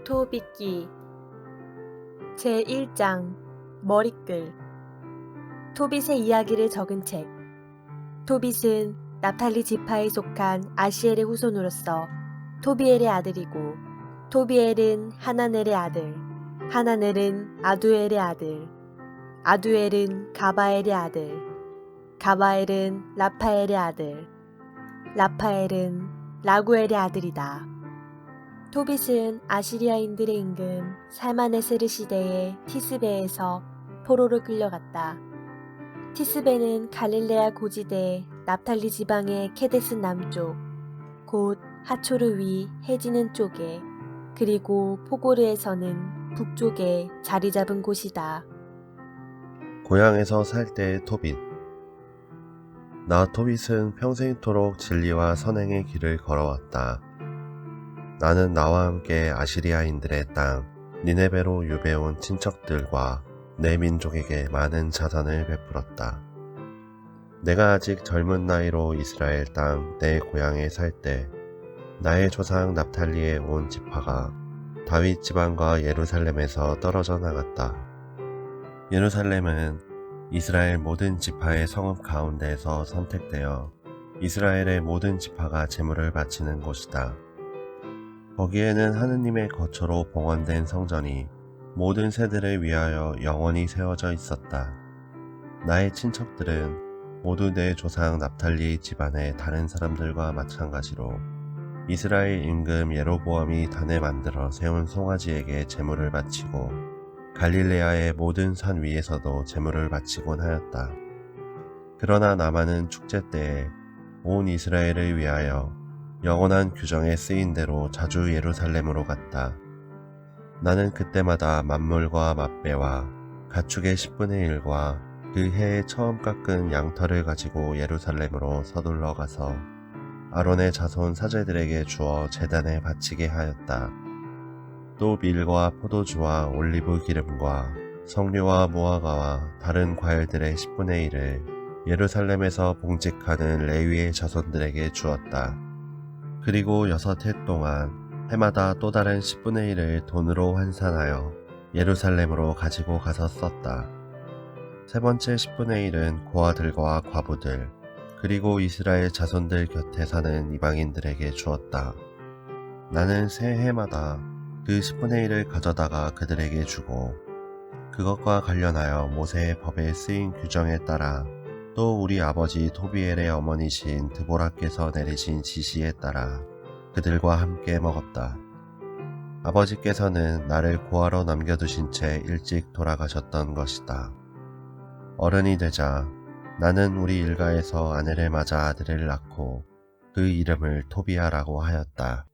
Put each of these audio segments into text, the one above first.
토빗기 제1장 머리끌 토빗의 이야기를 적은 책. 토빗은 납탈리 지파에 속한 아시엘의 후손으로서 토비엘의 아들이고, 토비엘은 하나넬의 아들, 하나넬은 아두엘의 아들, 아두엘은 가바엘의 아들, 가바엘은 라파엘의 아들, 라파엘은 라구엘의 아들이다. 토빗은 아시리아인들의 임금 살마네세르 시대의 티스베에서 포로로 끌려갔다. 티스베는 갈릴레아 고지대 납탈리 지방의 케데스 남쪽, 곧 하초르 위 해지는 쪽에, 그리고 포고르에서는 북쪽에 자리 잡은 곳이다. 고향에서 살 때의 토빗. 나 토빗은 평생토록 진리와 선행의 길을 걸어왔다. 나는 나와 함께 아시리아인들의 땅 니네베로 유배온 친척들과 내 민족에게 많은 자선을 베풀었다. 내가 아직 젊은 나이로 이스라엘 땅 내 고향에 살 때 나의 조상 납탈리에 온 지파가 다윗 지방과 예루살렘에서 떨어져 나갔다. 예루살렘은 이스라엘 모든 지파의 성읍 가운데에서 선택되어 이스라엘의 모든 지파가 제물을 바치는 곳이다. 거기에는 하느님의 거처로 봉헌된 성전이 모든 세대를 위하여 영원히 세워져 있었다. 나의 친척들은 모두 내 조상 납탈리 집안의 다른 사람들과 마찬가지로 이스라엘 임금 예로보암이 단에 만들어 세운 송아지에게 제물을 바치고 갈릴레아의 모든 산 위에서도 제물을 바치곤 하였다. 그러나 나만은 축제 때에 온 이스라엘을 위하여 영원한 규정에 쓰인 대로 자주 예루살렘으로 갔다. 나는 그때마다 만물과 맛배와 가축의 10분의 1과 그 해에 처음 깎은 양털을 가지고 예루살렘으로 서둘러 가서 아론의 자손 사제들에게 주어 제단에 바치게 하였다. 또 밀과 포도주와 올리브 기름과 석류와 무화과와 다른 과일들의 10분의 1을 예루살렘에서 봉직하는 레위의 자손들에게 주었다. 그리고 6해 동안 해마다 또 다른 10분의 1을 돈으로 환산하여 예루살렘으로 가지고 가서 썼다. 세 번째 10분의 1은 고아들과 과부들, 그리고 이스라엘 자손들 곁에 사는 이방인들에게 주었다. 나는 새 해마다 그 10분의 1을 가져다가 그들에게 주고, 그것과 관련하여 모세의 법에 쓰인 규정에 따라 또 우리 아버지 토비엘의 어머니신 드보라께서 내리신 지시에 따라 그들과 함께 먹었다. 아버지께서는 나를 고아로 남겨두신 채 일찍 돌아가셨던 것이다. 어른이 되자 나는 우리 일가에서 아내를 맞아 아들을 낳고 그 이름을 토비아라고 하였다.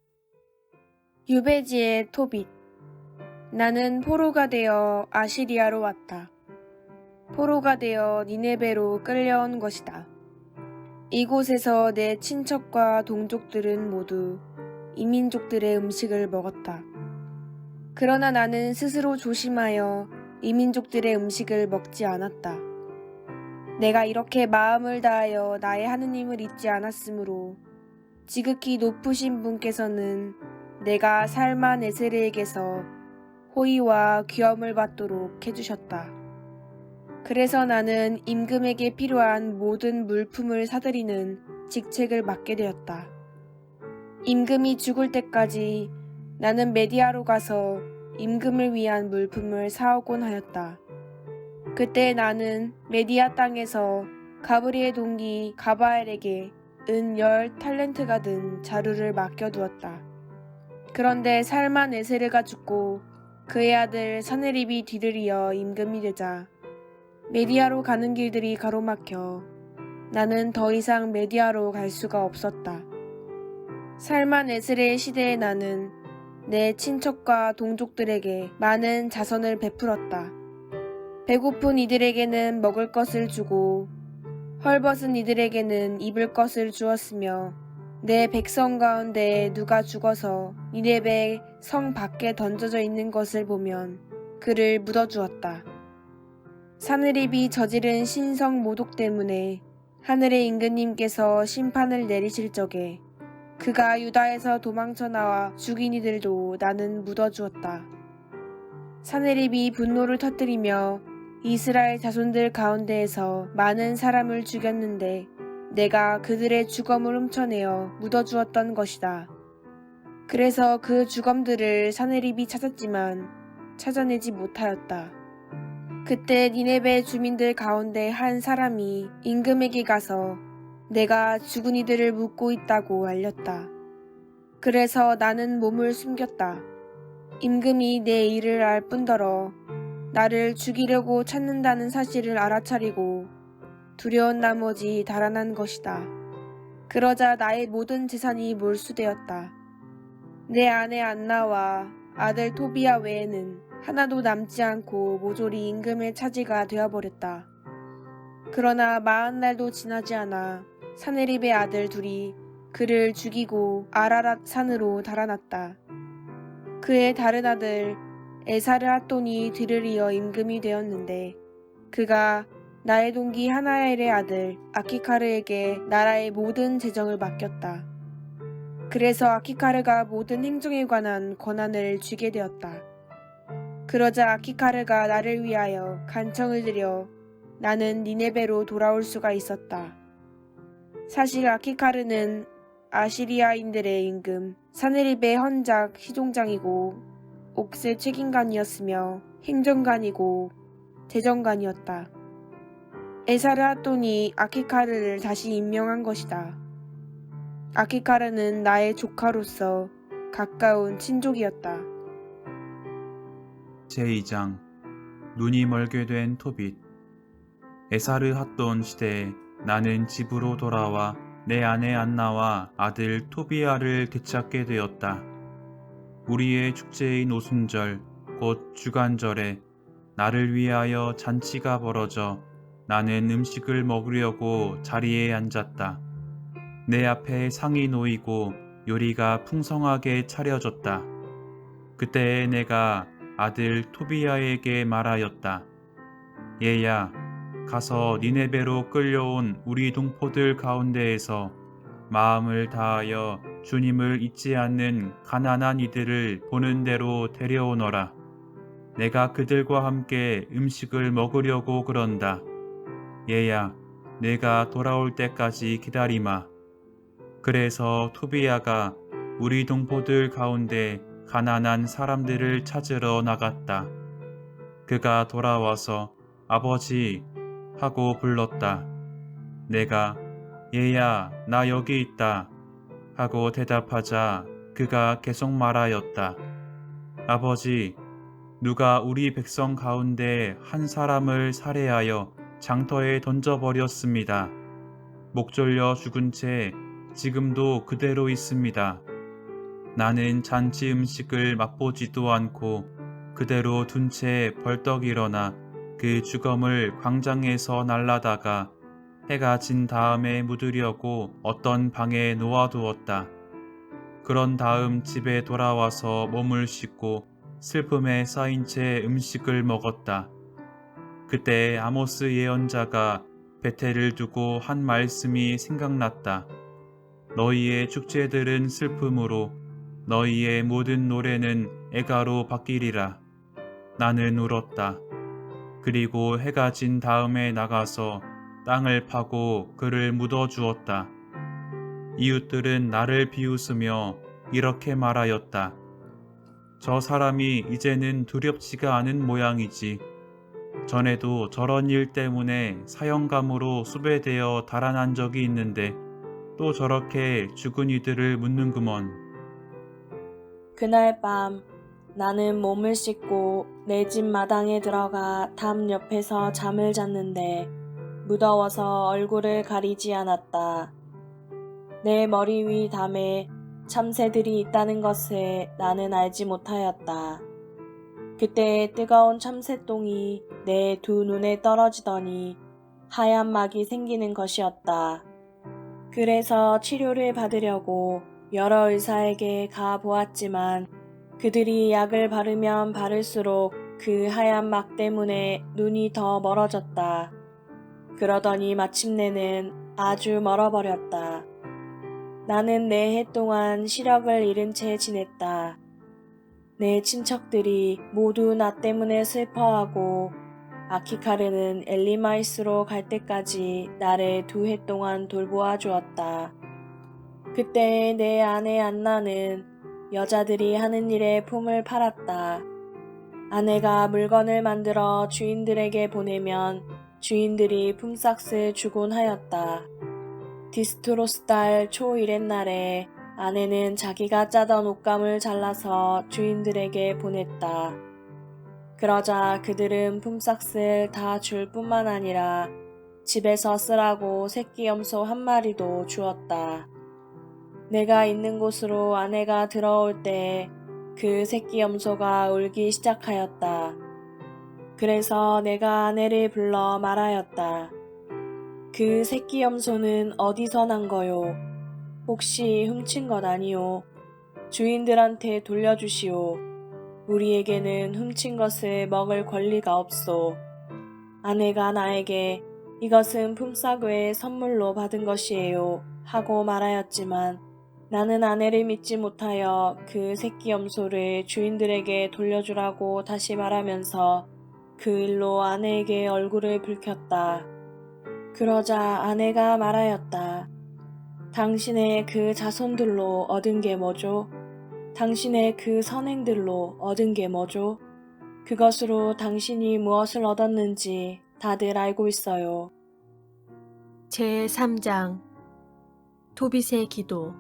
유배지의 토빗. 나는 포로가 되어 아시리아로 왔다. 포로가 되어 니네베로 끌려온 것이다. 이곳에서 내 친척과 동족들은 모두 이민족들의 음식을 먹었다. 그러나 나는 스스로 조심하여 이민족들의 음식을 먹지 않았다. 내가 이렇게 마음을 다하여 나의 하느님을 잊지 않았으므로 지극히 높으신 분께서는 내가 살마네세르에게서 호의와 귀염을 받도록 해주셨다. 그래서 나는 임금에게 필요한 모든 물품을 사들이는 직책을 맡게 되었다. 임금이 죽을 때까지 나는 메디아로 가서 임금을 위한 물품을 사오곤 하였다. 그때 나는 메디아 땅에서 가브리의 동기 가바엘에게 은 10탈렌트가 든 자루를 맡겨두었다. 그런데 살마네세르가 죽고 그의 아들 사네립이 뒤들이어 임금이 되자 메디아로 가는 길들이 가로막혀 나는 더 이상 메디아로 갈 수가 없었다. 살마네세르의 시대에 나는 내 친척과 동족들에게 많은 자선을 베풀었다. 배고픈 이들에게는 먹을 것을 주고 헐벗은 이들에게는 입을 것을 주었으며 내 백성 가운데 누가 죽어서 니네베 성 밖에 던져져 있는 것을 보면 그를 묻어주었다. 사느립이 저지른 신성 모독 때문에 하늘의 임금님께서 심판을 내리실 적에 그가 유다에서 도망쳐 나와 죽인 이들도 나는 묻어주었다. 사네립이 분노를 터뜨리며 이스라엘 자손들 가운데에서 많은 사람을 죽였는데 내가 그들의 주검을 훔쳐내어 묻어주었던 것이다. 그래서 그 주검들을 사네립이 찾았지만 찾아내지 못하였다. 그때 니네베 주민들 가운데 한 사람이 임금에게 가서 내가 죽은 이들을 묻고 있다고 알렸다. 그래서 나는 몸을 숨겼다. 임금이 내 일을 알 뿐더러 나를 죽이려고 찾는다는 사실을 알아차리고 두려운 나머지 달아난 것이다. 그러자 나의 모든 재산이 몰수되었다. 내 아내 안나와 아들 토비야 외에는 하나도 남지 않고 모조리 임금의 차지가 되어버렸다. 그러나 40날도 지나지 않아 사네립의 아들 둘이 그를 죽이고 아라랏 산으로 달아났다. 그의 다른 아들 에사르 핫돈이 뒤를 이어 임금이 되었는데 그가 나의 동기 하나엘의 아들 아키카르에게 나라의 모든 재정을 맡겼다. 그래서 아키카르가 모든 행정에 관한 권한을 쥐게 되었다. 그러자 아키카르가 나를 위하여 간청을 드려 나는 니네베로 돌아올 수가 있었다. 사실 아키카르는 아시리아인들의 임금 사네립의 헌작 희종장이고 옥새 책임관이었으며 행정관이고 재정관이었다. 에사르 핫돈이 아키카르를 다시 임명한 것이다. 아키카르는 나의 조카로서 가까운 친족이었다. 제2장 눈이 멀게 된 토빗. 에사르 핫돈 시대에 나는 집으로 돌아와 내 아내 안나와 아들 토비야를 되찾게 되었다. 우리의 축제인 오순절 곧 주간절에 나를 위하여 잔치가 벌어져 나는 음식을 먹으려고 자리에 앉았다. 내 앞에 상이 놓이고 요리가 풍성하게 차려졌다. 그때 내가 아들 토비야에게 말하였다. 얘야, 가서 니네베로 끌려온 우리 동포들 가운데에서 마음을 다하여 주님을 잊지 않는 가난한 이들을 보는 대로 데려오너라. 내가 그들과 함께 음식을 먹으려고 그런다. 얘야, 내가 돌아올 때까지 기다리마. 그래서 토비야가 우리 동포들 가운데 가난한 사람들을 찾으러 나갔다. 그가 돌아와서 아버지 하고 불렀다. 내가 얘야, 나 여기 있다 하고 대답하자 그가 계속 말하였다. 아버지, 누가 우리 백성 가운데 한 사람을 살해하여 장터에 던져버렸습니다. 목 졸려 죽은 채 지금도 그대로 있습니다. 나는 잔치 음식을 맛보지도 않고 그대로 둔 채 벌떡 일어나 그 주검을 광장에서 날라다가 해가 진 다음에 묻으려고 어떤 방에 놓아두었다. 그런 다음 집에 돌아와서 몸을 씻고 슬픔에 쌓인 채 음식을 먹었다. 그때 아모스 예언자가 베텔을 두고 한 말씀이 생각났다. 너희의 축제들은 슬픔으로 너희의 모든 노래는 애가로 바뀌리라. 나는 울었다. 그리고 해가 진 다음에 나가서 땅을 파고 그를 묻어주었다. 이웃들은 나를 비웃으며 이렇게 말하였다. 저 사람이 이제는 두렵지가 않은 모양이지. 전에도 저런 일 때문에 사형감으로 수배되어 달아난 적이 있는데 또 저렇게 죽은 이들을 묻는구먼. 그날 밤 나는 몸을 씻고 내 집 마당에 들어가 담 옆에서 잠을 잤는데 무더워서 얼굴을 가리지 않았다. 내 머리 위 담에 참새들이 있다는 것을 나는 알지 못하였다. 그때 뜨거운 참새똥이 내 두 눈에 떨어지더니 하얀 막이 생기는 것이었다. 그래서 치료를 받으려고 여러 의사에게 가 보았지만 그들이 약을 바르면 바를수록 그 하얀 막 때문에 눈이 더 멀어졌다. 그러더니 마침내는 아주 멀어버렸다. 나는 4해 동안 시력을 잃은 채 지냈다. 내 친척들이 모두 나 때문에 슬퍼하고 아키카르는 엘리마이스로 갈 때까지 나를 2해 동안 돌보아 주었다. 그때 내 아내 안나는 여자들이 하는 일에 품을 팔았다. 아내가 물건을 만들어 주인들에게 보내면 주인들이 품삯을 주곤 하였다. 디스트로스 달 초 1의 날에 아내는 자기가 짜던 옷감을 잘라서 주인들에게 보냈다. 그러자 그들은 품삯을 다 줄 뿐만 아니라 집에서 쓰라고 새끼 염소 1마리도 주었다. 내가 있는 곳으로 아내가 들어올 때 그 새끼 염소가 울기 시작하였다. 그래서 내가 아내를 불러 말하였다. 그 새끼 염소는 어디서 난 거요? 혹시 훔친 것 아니오? 주인들한테 돌려주시오. 우리에게는 훔친 것을 먹을 권리가 없소. 아내가 나에게 이것은 품삯 외에 선물로 받은 것이에요 하고 말하였지만 나는 아내를 믿지 못하여 그 새끼 염소를 주인들에게 돌려주라고 다시 말하면서 그 일로 아내에게 얼굴을 붉혔다. 그러자 아내가 말하였다. 당신의 그 자손들로 얻은 게 뭐죠? 당신의 그 선행들로 얻은 게 뭐죠? 그것으로 당신이 무엇을 얻었는지 다들 알고 있어요. 제3장 토빗의 기도.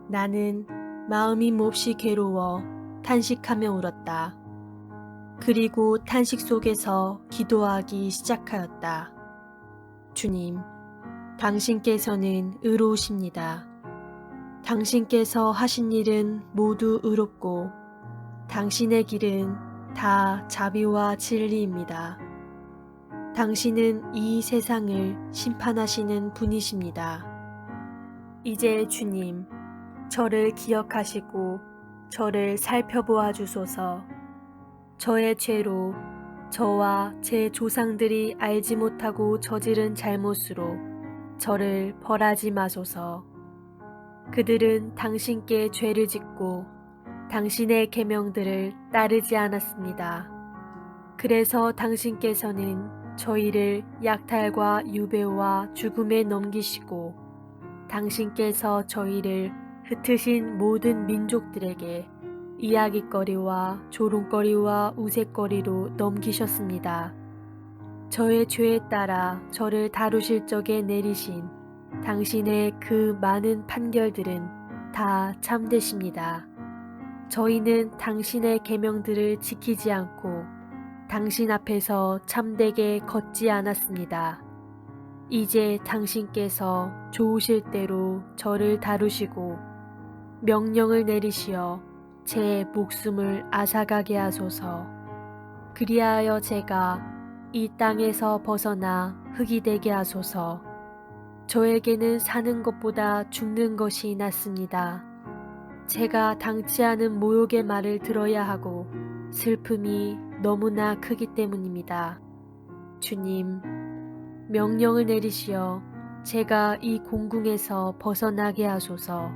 나는 마음이 몹시 괴로워 탄식하며 울었다. 그리고 탄식 속에서 기도하기 시작하였다. 주님, 당신께서는 의로우십니다. 당신께서 하신 일은 모두 의롭고 당신의 길은 다 자비와 진리입니다. 당신은 이 세상을 심판하시는 분이십니다. 이제 주님, 저를 기억하시고 저를 살펴보아 주소서. 저의 죄로 저와 제 조상들이 알지 못하고 저지른 잘못으로 저를 벌하지 마소서. 그들은 당신께 죄를 짓고 당신의 계명들을 따르지 않았습니다. 그래서 당신께서는 저희를 약탈과 유배와 죽음에 넘기시고 당신께서 저희를 흩으신 모든 민족들에게 이야깃거리와 조롱거리와 우윳거리로 넘기셨습니다. 저의 죄에 따라 저를 다루실 적에 내리신 당신의 그 많은 판결들은 다 참되십니다. 저희는 당신의 계명들을 지키지 않고 당신 앞에서 참되게 걷지 않았습니다. 이제 당신께서 좋으실 대로 저를 다루시고 명령을 내리시어 제 목숨을 앗아가게 하소서. 그리하여 제가 이 땅에서 벗어나 흙이 되게 하소서. 저에게는 사는 것보다 죽는 것이 낫습니다. 제가 당치 않은 모욕의 말을 들어야 하고 슬픔이 너무나 크기 때문입니다. 주님, 명령을 내리시어 제가 이 공궁에서 벗어나게 하소서.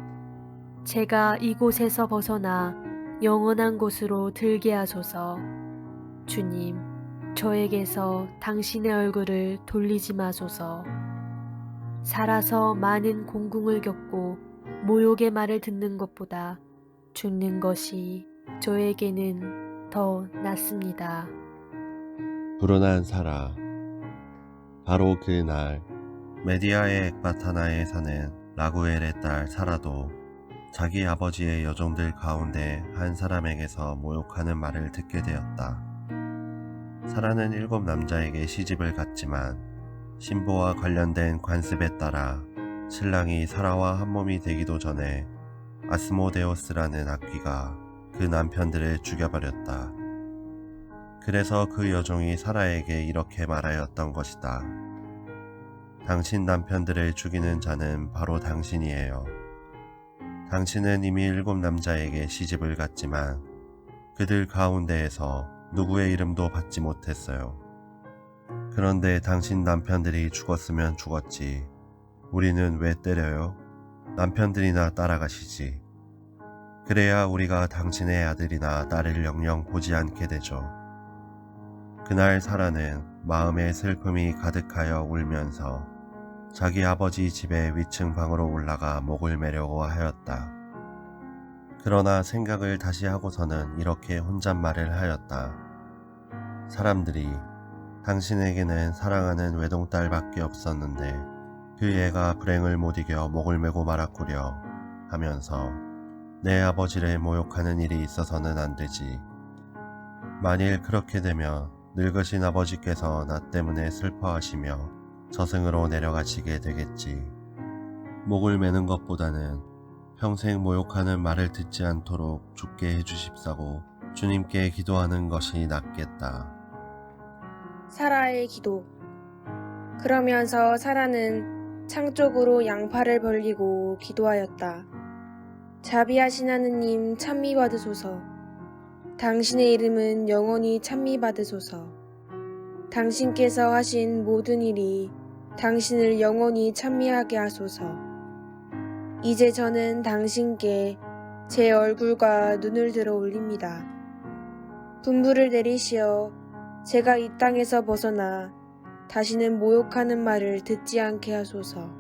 제가 이곳에서 벗어나 영원한 곳으로 들게 하소서. 주님, 저에게서 당신의 얼굴을 돌리지 마소서. 살아서 많은 공궁을 겪고 모욕의 말을 듣는 것보다 죽는 것이 저에게는 더 낫습니다. 불운한 사라. 바로 그날 메디아의 엑바타나에 사는 라구엘의 딸 사라도 자기 아버지의 여종들 가운데 한 사람에게서 모욕하는 말을 듣게 되었다. 사라는 7 남자에게 시집을 갔지만 신보와 관련된 관습에 따라 신랑이 사라와 한몸이 되기도 전에 아스모데오스라는 악귀가 그 남편들을 죽여버렸다. 그래서 그 여종이 사라에게 이렇게 말하였던 것이다. 당신 남편들을 죽이는 자는 바로 당신이에요. 당신은 이미 7 남자에게 시집을 갔지만 그들 가운데에서 누구의 이름도 받지 못했어요. 그런데 당신 남편들이 죽었으면 죽었지. 우리는 왜 때려요? 남편들이나 따라가시지. 그래야 우리가 당신의 아들이나 딸을 영영 보지 않게 되죠. 그날 사라는 마음에 슬픔이 가득하여 울면서 자기 아버지 집의 위층 방으로 올라가 목을 매려고 하였다. 그러나 생각을 다시 하고서는 이렇게 혼잣말을 하였다. 사람들이 당신에게는 사랑하는 외동딸밖에 없었는데 그 애가 불행을 못 이겨 목을 메고 말았구려 하면서 내 아버지를 모욕하는 일이 있어서는 안 되지. 만일 그렇게 되면 늙으신 아버지께서 나 때문에 슬퍼하시며 저승으로 내려가시게 되겠지. 목을 매는 것보다는 평생 모욕하는 말을 듣지 않도록 죽게 해주십사고 주님께 기도하는 것이 낫겠다. 사라의 기도. 그러면서 사라는 창 쪽으로 양팔을 벌리고 기도하였다. 자비하신 하느님 찬미 받으소서. 당신의 이름은 영원히 찬미 받으소서. 당신께서 하신 모든 일이 당신을 영원히 찬미하게 하소서. 이제 저는 당신께 제 얼굴과 눈을 들어 올립니다. 분부를 내리시어 제가 이 땅에서 벗어나 다시는 모욕하는 말을 듣지 않게 하소서.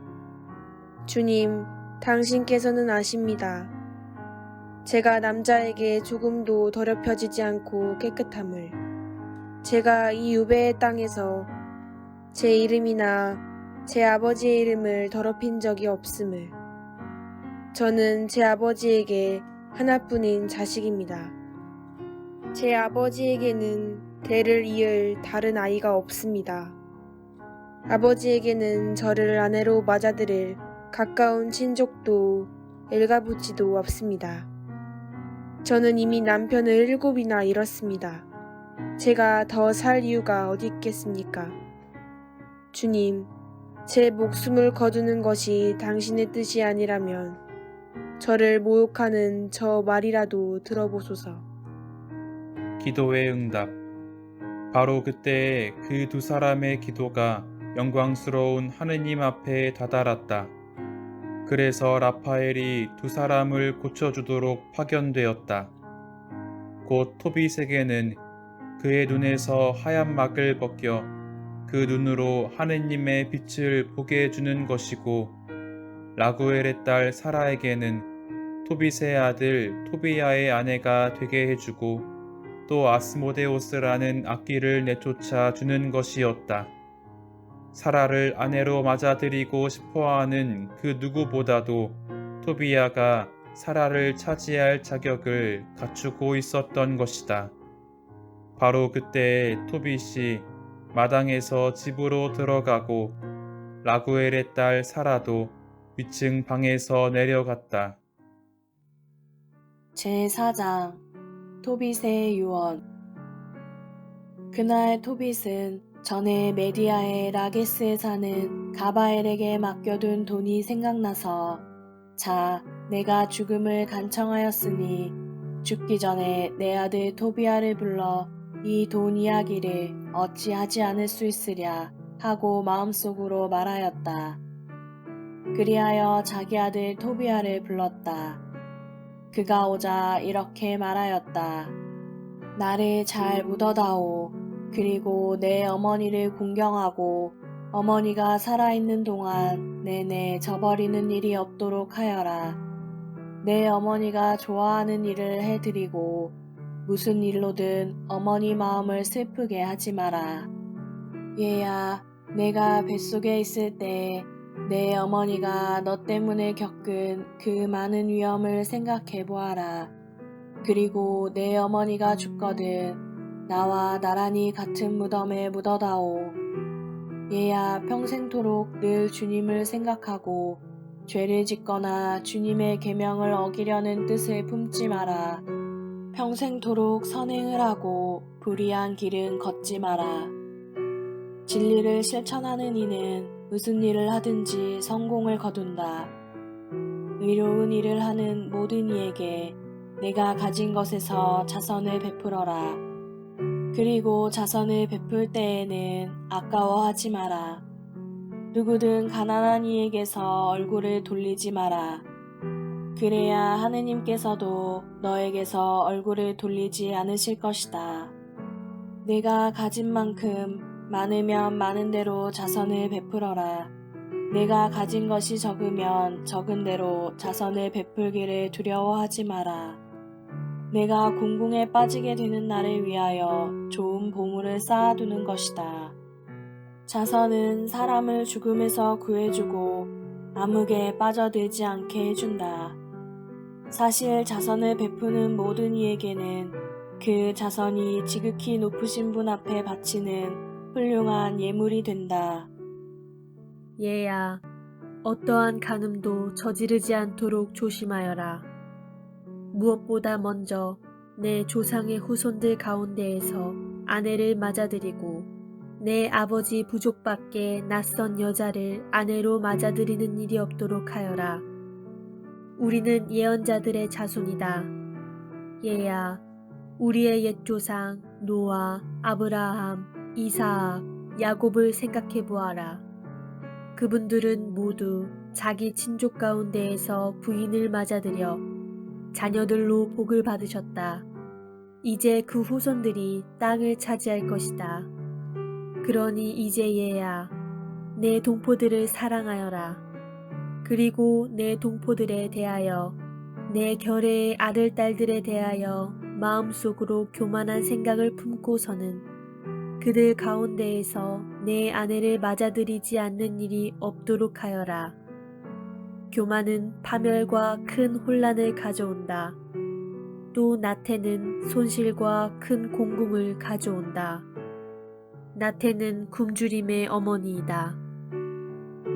주님, 당신께서는 아십니다. 제가 남자에게 조금도 더럽혀지지 않고 깨끗함을, 제가 이 유배의 땅에서 제 이름이나 제 아버지의 이름을 더럽힌 적이 없음을, 저는 제 아버지에게 하나뿐인 자식입니다. 제 아버지에게는 대를 이을 다른 아이가 없습니다. 아버지에게는 저를 아내로 맞아들일 가까운 친족도 엘가부치도 없습니다. 저는 이미 남편을 7이나 잃었습니다. 제가 더 살 이유가 어디 있겠습니까? 주님, 제 목숨을 거두는 것이 당신의 뜻이 아니라면 저를 모욕하는 저 말이라도 들어보소서. 기도의 응답. 바로 그때 그 두 사람의 기도가 영광스러운 하느님 앞에 다다랐다. 그래서 라파엘이 두 사람을 고쳐주도록 파견되었다. 곧 토빗에게는 그의 눈에서 하얀 막을 벗겨 그 눈으로 하느님의 빛을 보게 해주는 것이고, 라구엘의 딸 사라에게는 토빗의 아들 토비야의 아내가 되게 해주고 또 아스모데오스라는 악기를 내쫓아 주는 것이었다. 사라를 아내로 맞아들이고 싶어하는 그 누구보다도 토비야가 사라를 차지할 자격을 갖추고 있었던 것이다. 바로 그때 토빗이 마당에서 집으로 들어가고 라구엘의 딸 사라도 위층 방에서 내려갔다. 제4장 토빗의 유언. 그날 토빗은 전에 메디아의 라게스에 사는 가바엘에게 맡겨둔 돈이 생각나서, 자, 내가 죽음을 간청하였으니 죽기 전에 내 아들 토비야를 불러 이 돈 이야기를 어찌하지 않을 수 있으랴 하고 마음속으로 말하였다. 그리하여 자기 아들 토비야를 불렀다. 그가 오자 이렇게 말하였다. 나를 잘 묻어다오. 그리고 내 어머니를 공경하고 어머니가 살아있는 동안 내내 저버리는 일이 없도록 하여라. 내 어머니가 좋아하는 일을 해드리고 무슨 일로든 어머니 마음을 슬프게 하지 마라. 얘야, 내가 뱃속에 있을 때 내 어머니가 너 때문에 겪은 그 많은 위험을 생각해 보아라. 그리고 내 어머니가 죽거든 나와 나란히 같은 무덤에 묻어다오. 얘야, 평생토록 늘 주님을 생각하고 죄를 짓거나 주님의 계명을 어기려는 뜻을 품지 마라. 평생토록 선행을 하고 불의한 길은 걷지 마라. 진리를 실천하는 이는 무슨 일을 하든지 성공을 거둔다. 의로운 일을 하는 모든 이에게 내가 가진 것에서 자선을 베풀어라. 그리고 자선을 베풀 때에는 아까워하지 마라. 누구든 가난한 이에게서 얼굴을 돌리지 마라. 그래야 하느님께서도 너에게서 얼굴을 돌리지 않으실 것이다. 내가 가진 만큼 많으면 많은 대로 자선을 베풀어라. 내가 가진 것이 적으면 적은 대로 자선을 베풀기를 두려워하지 마라. 내가 공공에 빠지게 되는 날을 위하여 좋은 보물을 쌓아두는 것이다. 자선은 사람을 죽음에서 구해주고 암흑에 빠져들지 않게 해준다. 사실 자선을 베푸는 모든 이에게는 그 자선이 지극히 높으신 분 앞에 바치는 훌륭한 예물이 된다. 얘야, 어떠한 간음도 저지르지 않도록 조심하여라. 무엇보다 먼저 내 조상의 후손들 가운데에서 아내를 맞아들이고 내 아버지 부족 밖에 낯선 여자를 아내로 맞아들이는 일이 없도록 하여라. 우리는 예언자들의 자손이다. 얘야, 우리의 옛조상 노아, 아브라함, 이사악, 야곱을 생각해 보아라. 그분들은 모두 자기 친족 가운데에서 부인을 맞아들여 자녀들로 복을 받으셨다. 이제 그 후손들이 땅을 차지할 것이다. 그러니 이제 얘야, 내 동포들을 사랑하여라. 그리고 내 동포들에 대하여, 내 결의의 아들, 딸들에 대하여 마음속으로 교만한 생각을 품고서는 그들 가운데에서 내 아내를 맞아들이지 않는 일이 없도록 하여라. 교만은 파멸과 큰 혼란을 가져온다. 또 나태는 손실과 큰 공궁을 가져온다. 나태는 굶주림의 어머니이다.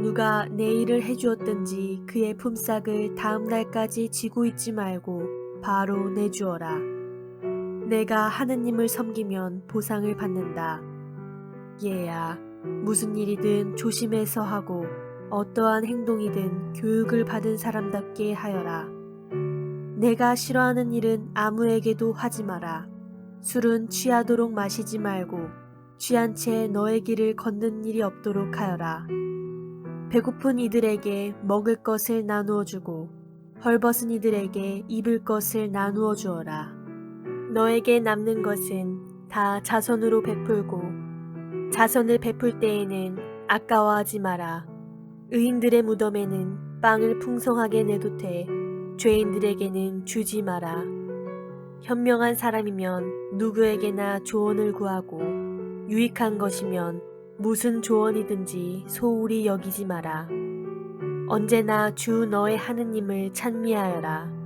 누가 내 일을 해주었든지 그의 품삯을 다음 날까지 지고 있지 말고 바로 내주어라. 내가 하느님을 섬기면 보상을 받는다. 얘야, 무슨 일이든 조심해서 하고 어떠한 행동이든 교육을 받은 사람답게 하여라. 내가 싫어하는 일은 아무에게도 하지 마라. 술은 취하도록 마시지 말고 취한 채 너의 길을 걷는 일이 없도록 하여라. 배고픈 이들에게 먹을 것을 나누어 주고 헐벗은 이들에게 입을 것을 나누어 주어라. 너에게 남는 것은 다 자선으로 베풀고 자선을 베풀 때에는 아까워하지 마라. 의인들의 무덤에는 빵을 풍성하게 내두되 죄인들에게는 주지 마라. 현명한 사람이면 누구에게나 조언을 구하고 유익한 것이면 무슨 조언이든지 소홀히 여기지 마라. 언제나 주 너의 하느님을 찬미하여라.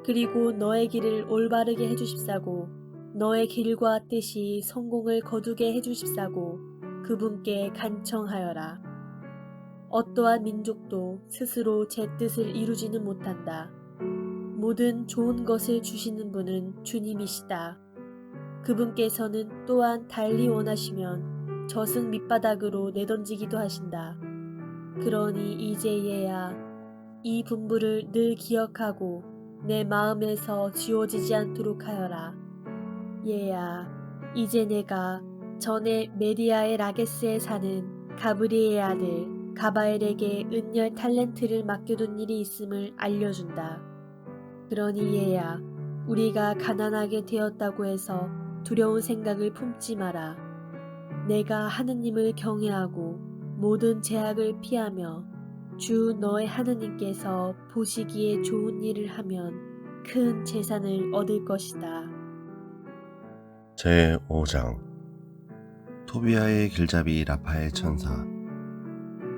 그리고 너의 길을 올바르게 해주십사고 너의 길과 뜻이 성공을 거두게 해주십사고 그분께 간청하여라. 어떠한 민족도 스스로 제 뜻을 이루지는 못한다. 모든 좋은 것을 주시는 분은 주님이시다. 그분께서는 또한 달리 원하시면 저승 밑바닥으로 내던지기도 하신다. 그러니 이제 얘야, 이 분부를 늘 기억하고 내 마음에서 지워지지 않도록 하여라. 얘야, 이제 내가 전에 메디아의 라게스에 사는 가브리의 아들 가바엘에게 은열 탤런트를 맡겨둔 일이 있음을 알려준다. 그러니 얘야, 우리가 가난하게 되었다고 해서 두려운 생각을 품지 마라. 내가 하느님을 경외하고 모든 제약을 피하며 주 너의 하느님께서 보시기에 좋은 일을 하면 큰 재산을 얻을 것이다. 제5장 토비아의 길잡이 라파엘 천사.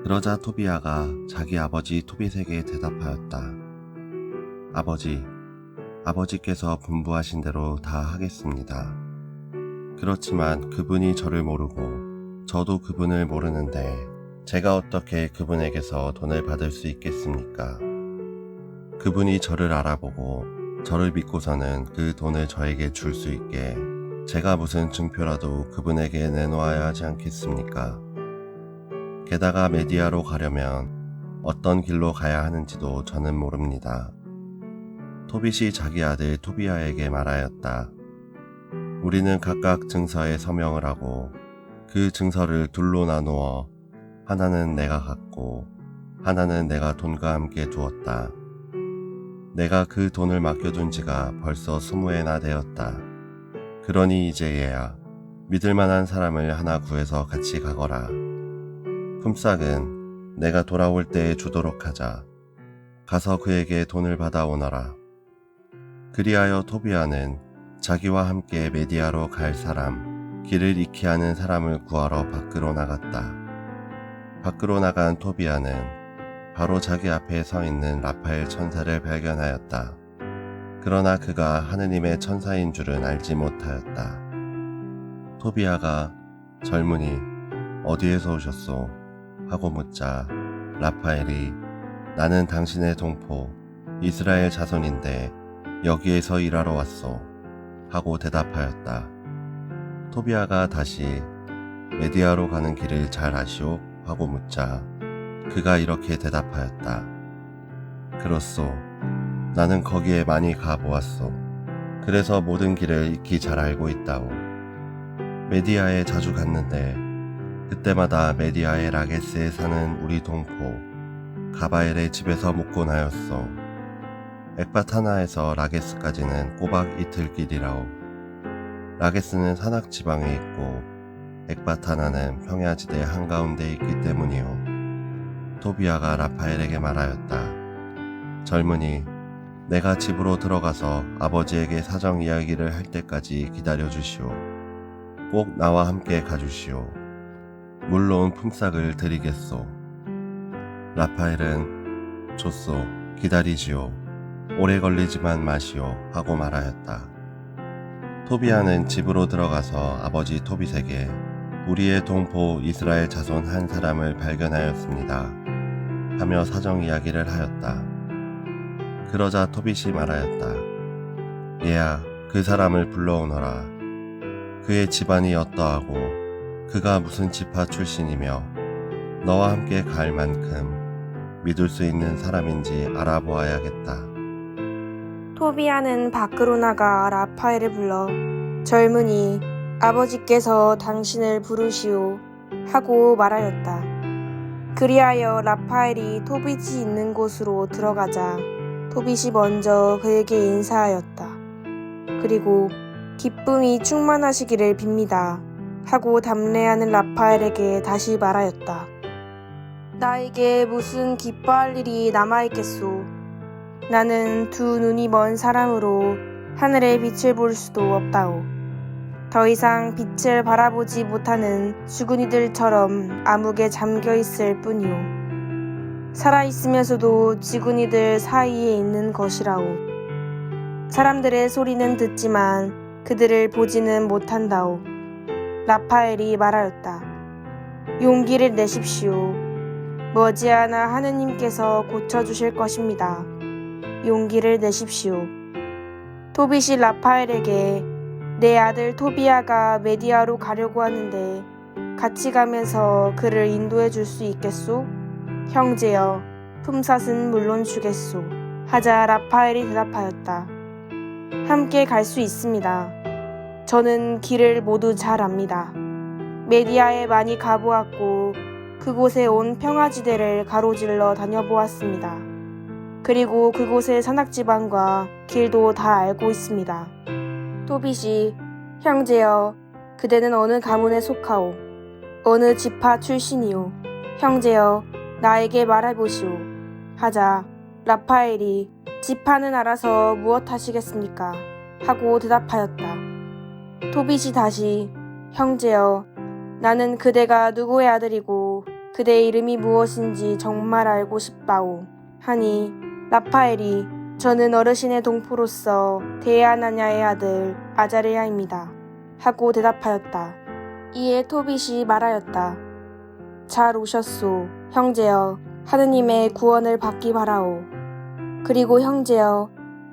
그러자 토비아가 자기 아버지 토빗에게 대답하였다. 아버지께서 분부하신 대로 다 하겠습니다. 그렇지만 그분이 저를 모르고 저도 그분을 모르는데 제가 어떻게 그분에게서 돈을 받을 수 있겠습니까? 그분이 저를 알아보고 저를 믿고서는 그 돈을 저에게 줄 수 있게 제가 무슨 증표라도 그분에게 내놓아야 하지 않겠습니까? 게다가 메디아로 가려면 어떤 길로 가야 하는지도 저는 모릅니다. 토빗이 자기 아들 토비아에게 말하였다. 우리는 각각 증서에 서명을 하고 그 증서를 둘로 나누어 하나는 내가 갖고 하나는 내가 돈과 함께 두었다. 내가 그 돈을 맡겨둔 지가 벌써 20해나 되었다. 그러니 이제 얘야, 믿을 만한 사람을 하나 구해서 같이 가거라. 품삯은 내가 돌아올 때에 주도록 하자. 가서 그에게 돈을 받아오너라. 그리하여 토비아는 자기와 함께 메디아로 갈 사람, 길을 잃게 하는 사람을 구하러 밖으로 나갔다. 밖으로 나간 토비아는 바로 자기 앞에 서 있는 라파엘 천사를 발견하였다. 그러나 그가 하느님의 천사인 줄은 알지 못하였다. 토비아가 젊은이, 어디에서 오셨소? 하고 묻자 라파엘이 나는 당신의 동포 이스라엘 자손인데 여기에서 일하러 왔소. 하고 대답하였다. 토비아가 다시 메디아로 가는 길을 잘 아시오? 하고 묻자 그가 이렇게 대답하였다. 그렇소. 나는 거기에 많이 가보았소. 그래서 모든 길을 익히 잘 알고 있다오. 메디아에 자주 갔는데 그때마다 메디아의 라게스에 사는 우리 동포 가바엘의 집에서 묵곤 하였소. 엑바타나에서 라게스까지는 꼬박 이틀 길이라오. 라게스는 산악지방에 있고 엑바타나는 평야지대 한가운데 있기 때문이오. 토비아가 라파엘에게 말하였다. 젊은이, 내가 집으로 들어가서 아버지에게 사정 이야기를 할 때까지 기다려 주시오. 꼭 나와 함께 가주시오. 물론 품삯을 드리겠소. 라파엘은 좋소. 기다리지오. 오래 걸리지만 마시오. 하고 말하였다. 토비아는 집으로 들어가서 아버지 토빗에게 우리의 동포 이스라엘 자손 한 사람을 발견하였습니다. 하며 사정 이야기를 하였다. 그러자 토빗이 말하였다. 얘야, 그 사람을 불러오너라. 그의 집안이 어떠하고 그가 무슨 지파 출신이며 너와 함께 갈 만큼 믿을 수 있는 사람인지 알아보아야겠다. 토비아는 밖으로 나가 라파엘을 불러 젊은이, 아버지께서 당신을 부르시오 하고 말하였다. 그리하여 라파엘이 토빗이 있는 곳으로 들어가자 토빗이 먼저 그에게 인사하였다. 그리고 기쁨이 충만하시기를 빕니다 하고 담례하는 라파엘에게 다시 말하였다. 나에게 무슨 기뻐할 일이 남아있겠소. 나는 두 눈이 먼 사람으로 하늘의 빛을 볼 수도 없다오. 더 이상 빛을 바라보지 못하는 죽은 이들처럼 암흑에 잠겨있을 뿐이오. 살아있으면서도 죽은 이들 사이에 있는 것이라오. 사람들의 소리는 듣지만 그들을 보지는 못한다오. 라파엘이 말하였다. 용기를 내십시오. 머지않아 하느님께서 고쳐주실 것입니다. 용기를 내십시오. 토빗이 라파엘에게 내 아들 토비아가 메디아로 가려고 하는데 같이 가면서 그를 인도해 줄 수 있겠소? 형제여, 품삯은 물론 주겠소. 하자 라파엘이 대답하였다. 함께 갈 수 있습니다. 저는 길을 모두 잘 압니다. 메디아에 많이 가보았고 그곳에 온 평화지대를 가로질러 다녀보았습니다. 그리고 그곳의 산악지방과 길도 다 알고 있습니다. 토빗이 형제여, 그대는 어느 가문에 속하오? 어느 지파 출신이오? 형제여, 나에게 말해보시오. 하자 라파엘이 지파는 알아서 무엇 하시겠습니까? 하고 대답하였다. 토빗이 다시 형제여, 나는 그대가 누구의 아들이고 그대의 이름이 무엇인지 정말 알고 싶다오. 하니 라파엘이 저는 어르신의 동포로서 데아나냐의 아들 아자레야입니다. 하고 대답하였다. 이에 토빗이 말하였다. 잘 오셨소. 형제여, 하느님의 구원을 받기 바라오. 그리고 형제여,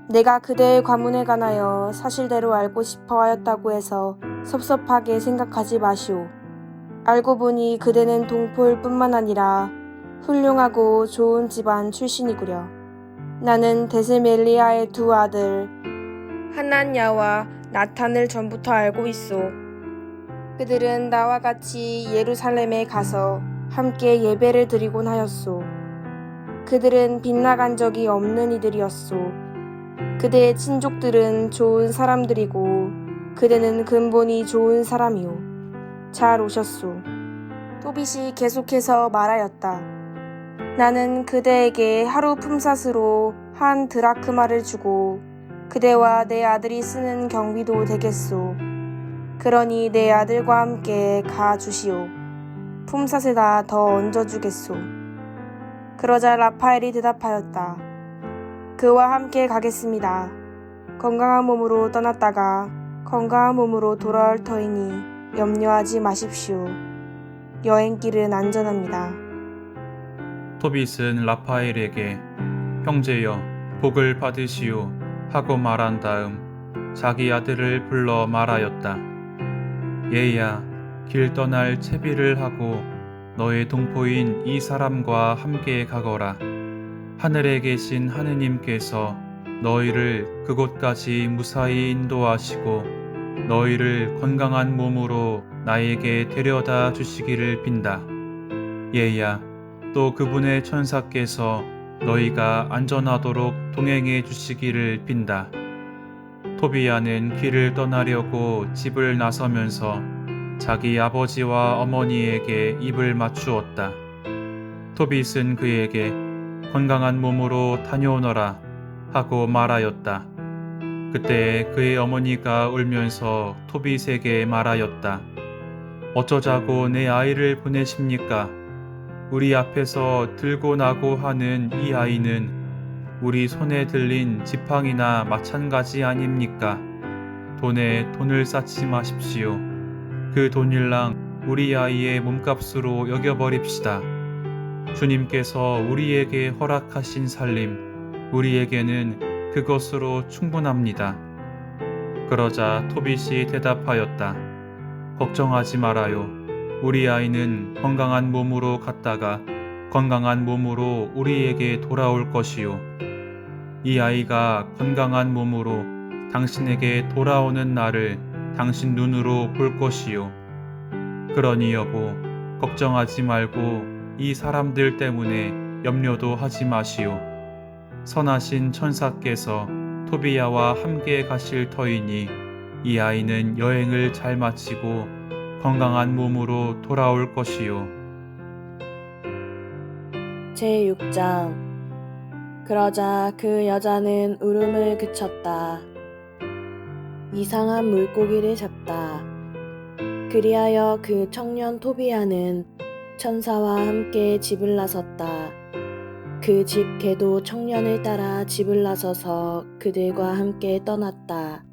내가 그대의 과문에 관하여 사실대로 알고 싶어 하였다고 해서 섭섭하게 생각하지 마시오. 알고 보니 그대는 동포일 뿐만 아니라 훌륭하고 좋은 집안 출신이구려. 나는 데스멜리아의 두 아들 하난야와 나탄을 전부터 알고 있소. 그들은 나와 같이 예루살렘에 가서 함께 예배를 드리곤 하였소. 그들은 빗나간 적이 없는 이들이었소. 그대의 친족들은 좋은 사람들이고 그대는 근본이 좋은 사람이오. 잘 오셨소. 토빗이 계속해서 말하였다. 나는 그대에게 하루 품삯으로 한 드라크마를 주고 그대와 내 아들이 쓰는 경비도 되겠소. 그러니 내 아들과 함께 가 주시오. 품삯에다 더 얹어주겠소. 그러자 라파엘이 대답하였다. 그와 함께 가겠습니다. 건강한 몸으로 떠났다가 건강한 몸으로 돌아올 터이니 염려하지 마십시오. 여행길은 안전합니다. 토빗은 라파엘에게 형제여 복을 받으시오 하고 말한 다음 자기 아들을 불러 말하였다. 얘야 길 떠날 채비를 하고 너의 동포인 이 사람과 함께 가거라. 하늘에 계신 하느님께서 너희를 그곳까지 무사히 인도하시고 너희를 건강한 몸으로 나에게 데려다 주시기를 빈다. 얘야 또 그분의 천사께서 너희가 안전하도록 동행해 주시기를 빈다. 토비야는 길을 떠나려고 집을 나서면서 자기 아버지와 어머니에게 입을 맞추었다. 토빗은 그에게 건강한 몸으로 다녀오너라 하고 말하였다. 그때 그의 어머니가 울면서 토빗에게 말하였다. 어쩌자고 내 아이를 보내십니까? 우리 앞에서 들고 나고 하는 이 아이는 우리 손에 들린 지팡이나 마찬가지 아닙니까? 돈에 돈을 쌓지 마십시오. 그 돈일랑 우리 아이의 몸값으로 여겨버립시다. 주님께서 우리에게 허락하신 살림, 우리에게는 그것으로 충분합니다. 그러자 토빗이 대답하였다. 걱정하지 말아요. 우리 아이는 건강한 몸으로 갔다가 건강한 몸으로 우리에게 돌아올 것이요. 이 아이가 건강한 몸으로 당신에게 돌아오는 날을 당신 눈으로 볼 것이요. 그러니 여보, 걱정하지 말고 이 사람들 때문에 염려도 하지 마시오. 선하신 천사께서 토비야와 함께 가실 터이니 이 아이는 여행을 잘 마치고 건강한 몸으로 돌아올 것이요. 제6장. 그러자 그 여자는 울음을 그쳤다. 이상한 물고기를 잡다. 그리하여 그 청년 토비야는 천사와 함께 집을 나섰다. 그 집 개도 청년을 따라 집을 나서서 그들과 함께 떠났다.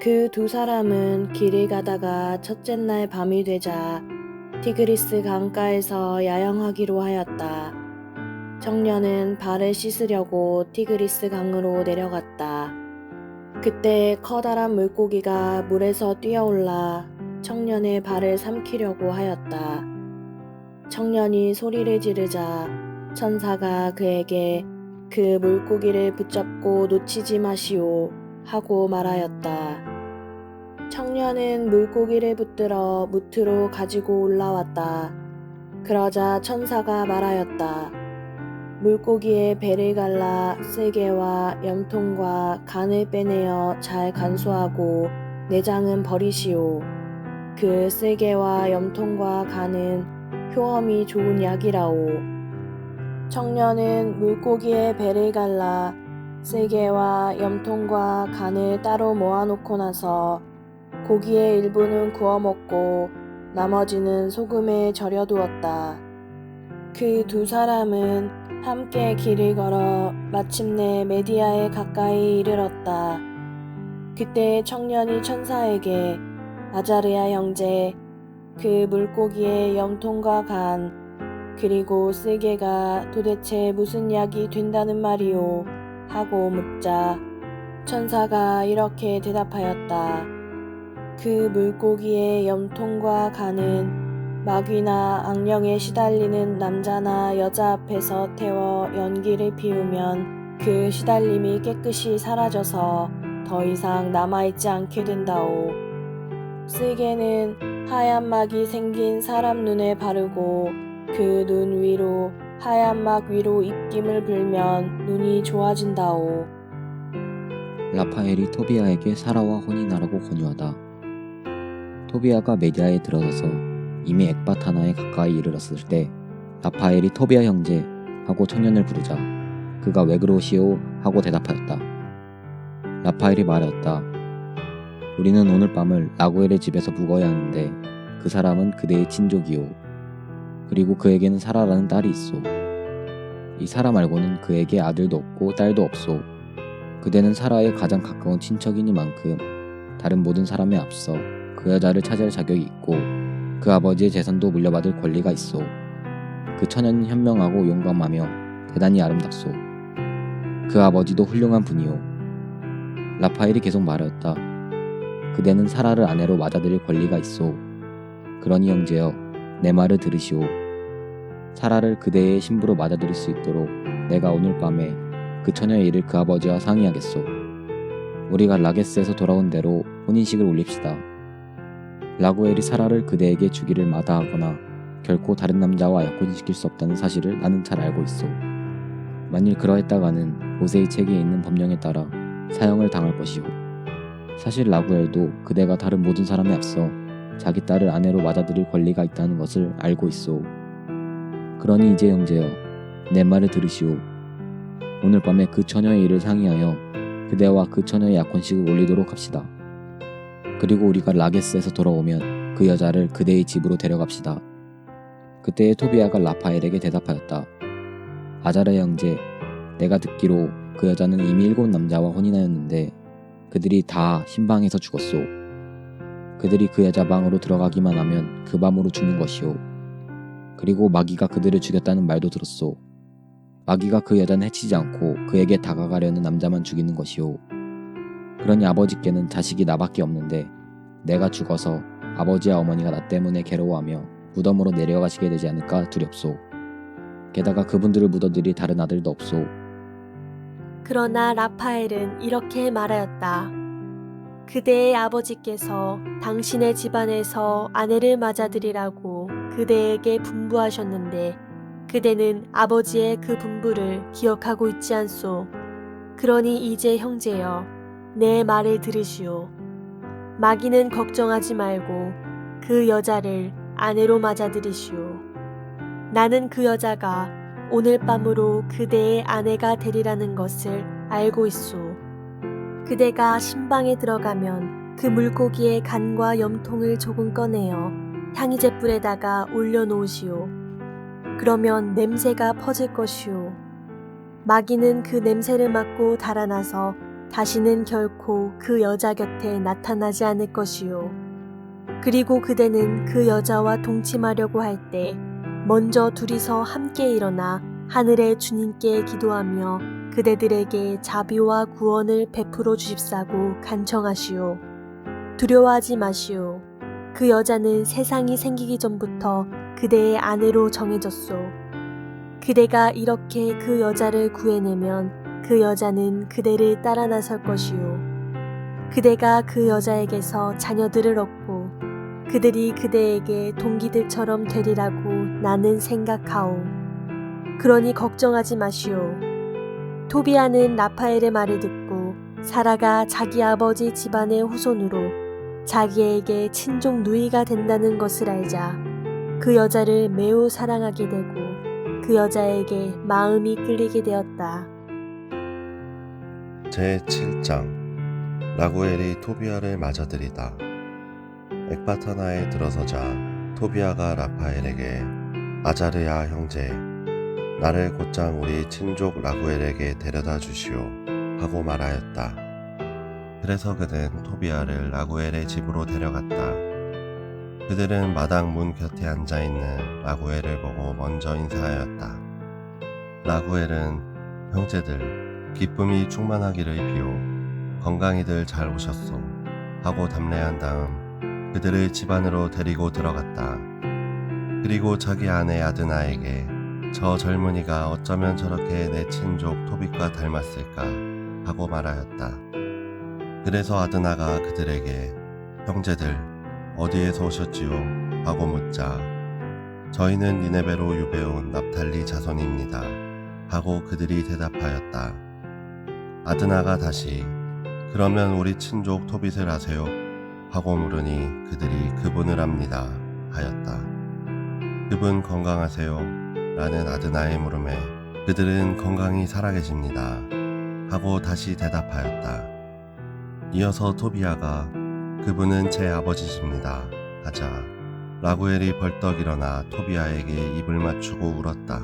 그 두 사람은 길을 가다가 첫째 날 밤이 되자 티그리스 강가에서 야영하기로 하였다. 청년은 발을 씻으려고 티그리스 강으로 내려갔다. 그때 커다란 물고기가 물에서 뛰어올라 청년의 발을 삼키려고 하였다. 청년이 소리를 지르자 천사가 그에게 그 물고기를 붙잡고 놓치지 마시오 하고 말하였다. 청년은 물고기를 붙들어 무트로 가지고 올라왔다. 그러자 천사가 말하였다. 물고기의 배를 갈라 쓸개와 염통과 간을 빼내어 잘 간수하고 내장은 버리시오. 그 쓸개와 염통과 간은 효험이 좋은 약이라오. 청년은 물고기의 배를 갈라 쓸개와 염통과 간을 따로 모아놓고 나서 고기의 일부는 구워 먹고 나머지는 소금에 절여 두었다. 그 두 사람은 함께 길을 걸어 마침내 메디아에 가까이 이르렀다. 그때 청년이 천사에게 아자르야 형제, 그 물고기의 염통과 간 그리고 쓸개가 도대체 무슨 약이 된다는 말이오 하고 묻자 천사가 이렇게 대답하였다. 그 물고기의 염통과 간은 마귀나 악령에 시달리는 남자나 여자 앞에서 태워 연기를 피우면 그 시달림이 깨끗이 사라져서 더 이상 남아있지 않게 된다오. 쓸개는 하얀 막이 생긴 사람 눈에 바르고 그 눈 위로 하얀 막 위로 입김을 불면 눈이 좋아진다오. 라파엘이 토비아에게 사라와 혼인하라고 권유하다. 토비아가 메디아에 들어서서 이미 엑바타나에 가까이 이르렀을 때 라파엘이 토비아 형제 하고 청년을 부르자 그가 왜 그러시오 하고 대답하였다. 라파엘이 말하였다. 우리는 오늘 밤을 라구엘의 집에서 묵어야 하는데 그 사람은 그대의 친족이오. 그리고 그에게는 사라라는 딸이 있소. 이 사라 말고는 그에게 아들도 없고 딸도 없소. 그대는 사라의 가장 가까운 친척이니만큼 다른 모든 사람에 앞서 그 여자를 차지할 자격이 있고 그 아버지의 재산도 물려받을 권리가 있소. 그 처녀는 현명하고 용감하며 대단히 아름답소. 그 아버지도 훌륭한 분이오. 라파엘이 계속 말하였다. 그대는 사라를 아내로 맞아들일 권리가 있소. 그러니 형제여, 내 말을 들으시오. 사라를 그대의 신부로 맞아들일 수 있도록 내가 오늘 밤에 그 처녀의 일을 그 아버지와 상의하겠소. 우리가 라게스에서 돌아온 대로 혼인식을 올립시다. 라구엘이 사라를 그대에게 주기를 마다하거나 결코 다른 남자와 약혼시킬 수 없다는 사실을 나는 잘 알고 있소. 만일 그러했다가는 모세의 책에 있는 법령에 따라 사형을 당할 것이오. 사실 라구엘도 그대가 다른 모든 사람에 앞서 자기 딸을 아내로 맞아들일 권리가 있다는 것을 알고 있소. 그러니 이제 형제여, 내 말을 들으시오. 오늘 밤에 그 처녀의 일을 상의하여 그대와 그 처녀의 약혼식을 올리도록 합시다. 그리고 우리가 라게스에서 돌아오면 그 여자를 그대의 집으로 데려갑시다. 그때의 토비아가 라파엘에게 대답하였다. 아자르 형제, 내가 듣기로 그 여자는 이미 7 남자와 혼인하였는데 그들이 다 신방에서 죽었소. 그들이 그 여자 방으로 들어가기만 하면 그 밤으로 죽는 것이오. 그리고 마귀가 그들을 죽였다는 말도 들었소. 마귀가 그 여자는 해치지 않고 그에게 다가가려는 남자만 죽이는 것이오. 그러니 아버지께는 자식이 나밖에 없는데 내가 죽어서 아버지와 어머니가 나 때문에 괴로워하며 무덤으로 내려가시게 되지 않을까 두렵소. 게다가 그분들을 묻어들일 다른 아들도 없소. 그러나 라파엘은 이렇게 말하였다. 그대의 아버지께서 당신의 집안에서 아내를 맞아들이라고 그대에게 분부하셨는데 그대는 아버지의 그 분부를 기억하고 있지 않소. 그러니 이제 형제여, 내 말을 들으시오. 마귀는 걱정하지 말고 그 여자를 아내로 맞아들이시오. 나는 그 여자가 오늘 밤으로 그대의 아내가 되리라는 것을 알고 있소. 그대가 신방에 들어가면 그 물고기의 간과 염통을 조금 꺼내어 향이제불에다가 올려놓으시오. 그러면 냄새가 퍼질 것이오. 마귀는 그 냄새를 맡고 달아나서 다시는 결코 그 여자 곁에 나타나지 않을 것이오. 그리고 그대는 그 여자와 동침하려고 할 때 먼저 둘이서 함께 일어나 하늘의 주님께 기도하며 그대들에게 자비와 구원을 베풀어 주십사고 간청하시오. 두려워하지 마시오. 그 여자는 세상이 생기기 전부터 그대의 아내로 정해졌소. 그대가 이렇게 그 여자를 구해내면 그 여자는 그대를 따라 나설 것이오. 그대가 그 여자에게서 자녀들을 얻고 그들이 그대에게 동기들처럼 되리라고 나는 생각하오. 그러니 걱정하지 마시오. 토비아는 라파엘의 말을 듣고 사라가 자기 아버지 집안의 후손으로 자기에게 친족 누이가 된다는 것을 알자 그 여자를 매우 사랑하게 되고 그 여자에게 마음이 끌리게 되었다. 제7장 라구엘이 토비아를 맞아들이다. 엑바타나에 들어서자 토비아가 라파엘에게 아자르야 형제, 나를 곧장 우리 친족 라구엘에게 데려다 주시오 하고 말하였다. 그래서 그는 토비아를 라구엘의 집으로 데려갔다. 그들은 마당 문 곁에 앉아있는 라구엘을 보고 먼저 인사하였다. 라구엘은 형제들, 기쁨이 충만하기를 비오 건강히들 잘 오셨소 하고 담례한 다음 그들을 집 안으로 데리고 들어갔다. 그리고 자기 아내 아드나에게 저 젊은이가 어쩌면 저렇게 내 친족 토빗과 닮았을까 하고 말하였다. 그래서 아드나가 그들에게 형제들 어디에서 오셨지요? 하고 묻자 저희는 니네베로 유배온 납달리 자손입니다. 하고 그들이 대답하였다. 아드나가 다시 그러면 우리 친족 토빗을 아세요? 하고 물으니 그들이 그분을 압니다. 하였다. 그분 건강하세요? 라는 아드나의 물음에 그들은 건강히 살아계십니다. 하고 다시 대답하였다. 이어서 토비아가 그분은 제 아버지십니다. 하자 라구엘이 벌떡 일어나 토비아에게 입을 맞추고 울었다.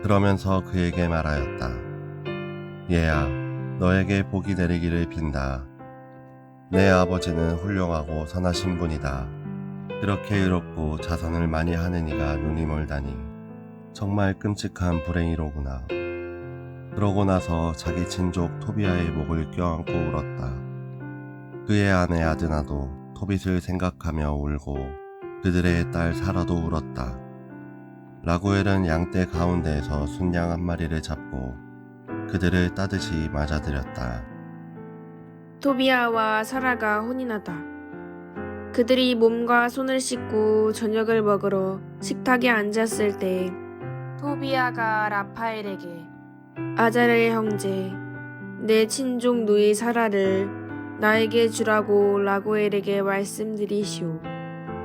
그러면서 그에게 말하였다. 얘야, 너에게 복이 내리기를 빈다. 내 아버지는 훌륭하고 선하신 분이다. 그렇게 의롭고 자선을 많이 하는 이가 눈이 멀다니 정말 끔찍한 불행이로구나. 그러고 나서 자기 친족 토비아의 목을 껴안고 울었다. 그의 아내 아드나도 토빗을 생각하며 울고 그들의 딸 사라도 울었다. 라구엘은 양떼 가운데에서 순양 한 마리를 잡고 그들을 따듯이 맞아들였다. 토비아와 사라가 혼인하다. 그들이 몸과 손을 씻고 저녁을 먹으러 식탁에 앉았을 때 토비아가 라파엘에게 아자르의 형제 내 친족 누이 사라를 나에게 주라고 라구엘에게 말씀드리시오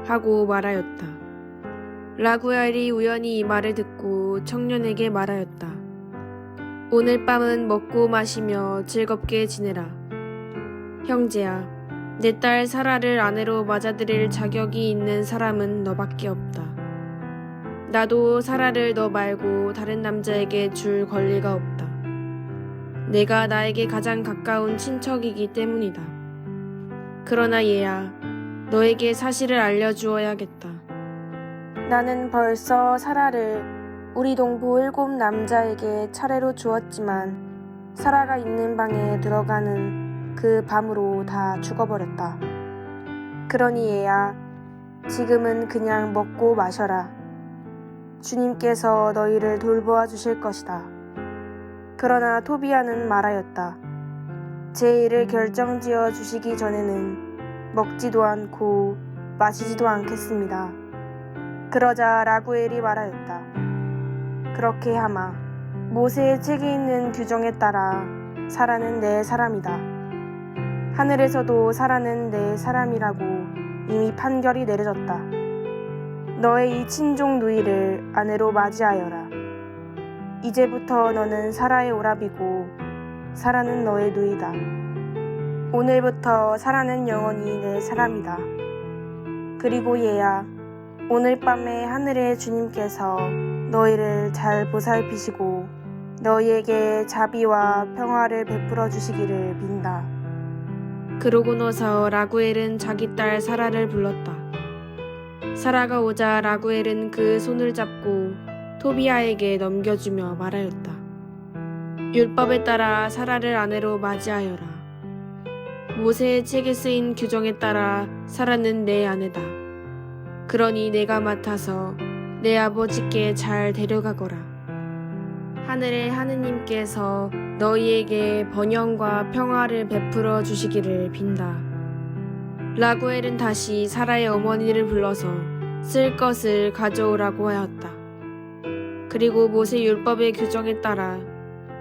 하고 말하였다. 라구엘이 우연히 이 말을 듣고 청년에게 말하였다. 오늘 밤은 먹고 마시며 즐겁게 지내라. 형제야, 내 딸 사라를 아내로 맞아들일 자격이 있는 사람은 너밖에 없다. 나도 사라를 너 말고 다른 남자에게 줄 권리가 없다. 내가 나에게 가장 가까운 친척이기 때문이다. 그러나 얘야, 너에게 사실을 알려주어야겠다. 나는 벌써 사라를 우리 동부 7 남자에게 차례로 주었지만 사라가 있는 방에 들어가는 그 밤으로 다 죽어버렸다. 그러니 얘야, 지금은 그냥 먹고 마셔라. 주님께서 너희를 돌보아 주실 것이다. 그러나 토비아는 말하였다. 제 일을 결정지어 주시기 전에는 먹지도 않고 마시지도 않겠습니다. 그러자 라구엘이 말하였다. 그렇게 하마. 모세의 책에 있는 규정에 따라 사라는 내 사람이다. 하늘에서도 사라는 내 사람이라고 이미 판결이 내려졌다. 너의 이 친족 누이를 아내로 맞이하여라. 이제부터 너는 사라의 오라비고 사라는 너의 누이다. 오늘부터 사라는 영원히 내 사람이다. 그리고 얘야, 오늘 밤에 하늘의 주님께서 너희를 잘 보살피시고 너희에게 자비와 평화를 베풀어 주시기를 빈다. 그러고 나서 라구엘은 자기 딸 사라를 불렀다. 사라가 오자 라구엘은 그 손을 잡고 토비아에게 넘겨주며 말하였다. 율법에 따라 사라를 아내로 맞이하여라. 모세의 책에 쓰인 규정에 따라 사라는 내 아내다. 그러니 내가 맡아서 내 아버지께 잘 데려가거라. 하늘의 하느님께서 너희에게 번영과 평화를 베풀어 주시기를 빈다. 라구엘은 다시 사라의 어머니를 불러서 쓸 것을 가져오라고 하였다. 그리고 모세 율법의 규정에 따라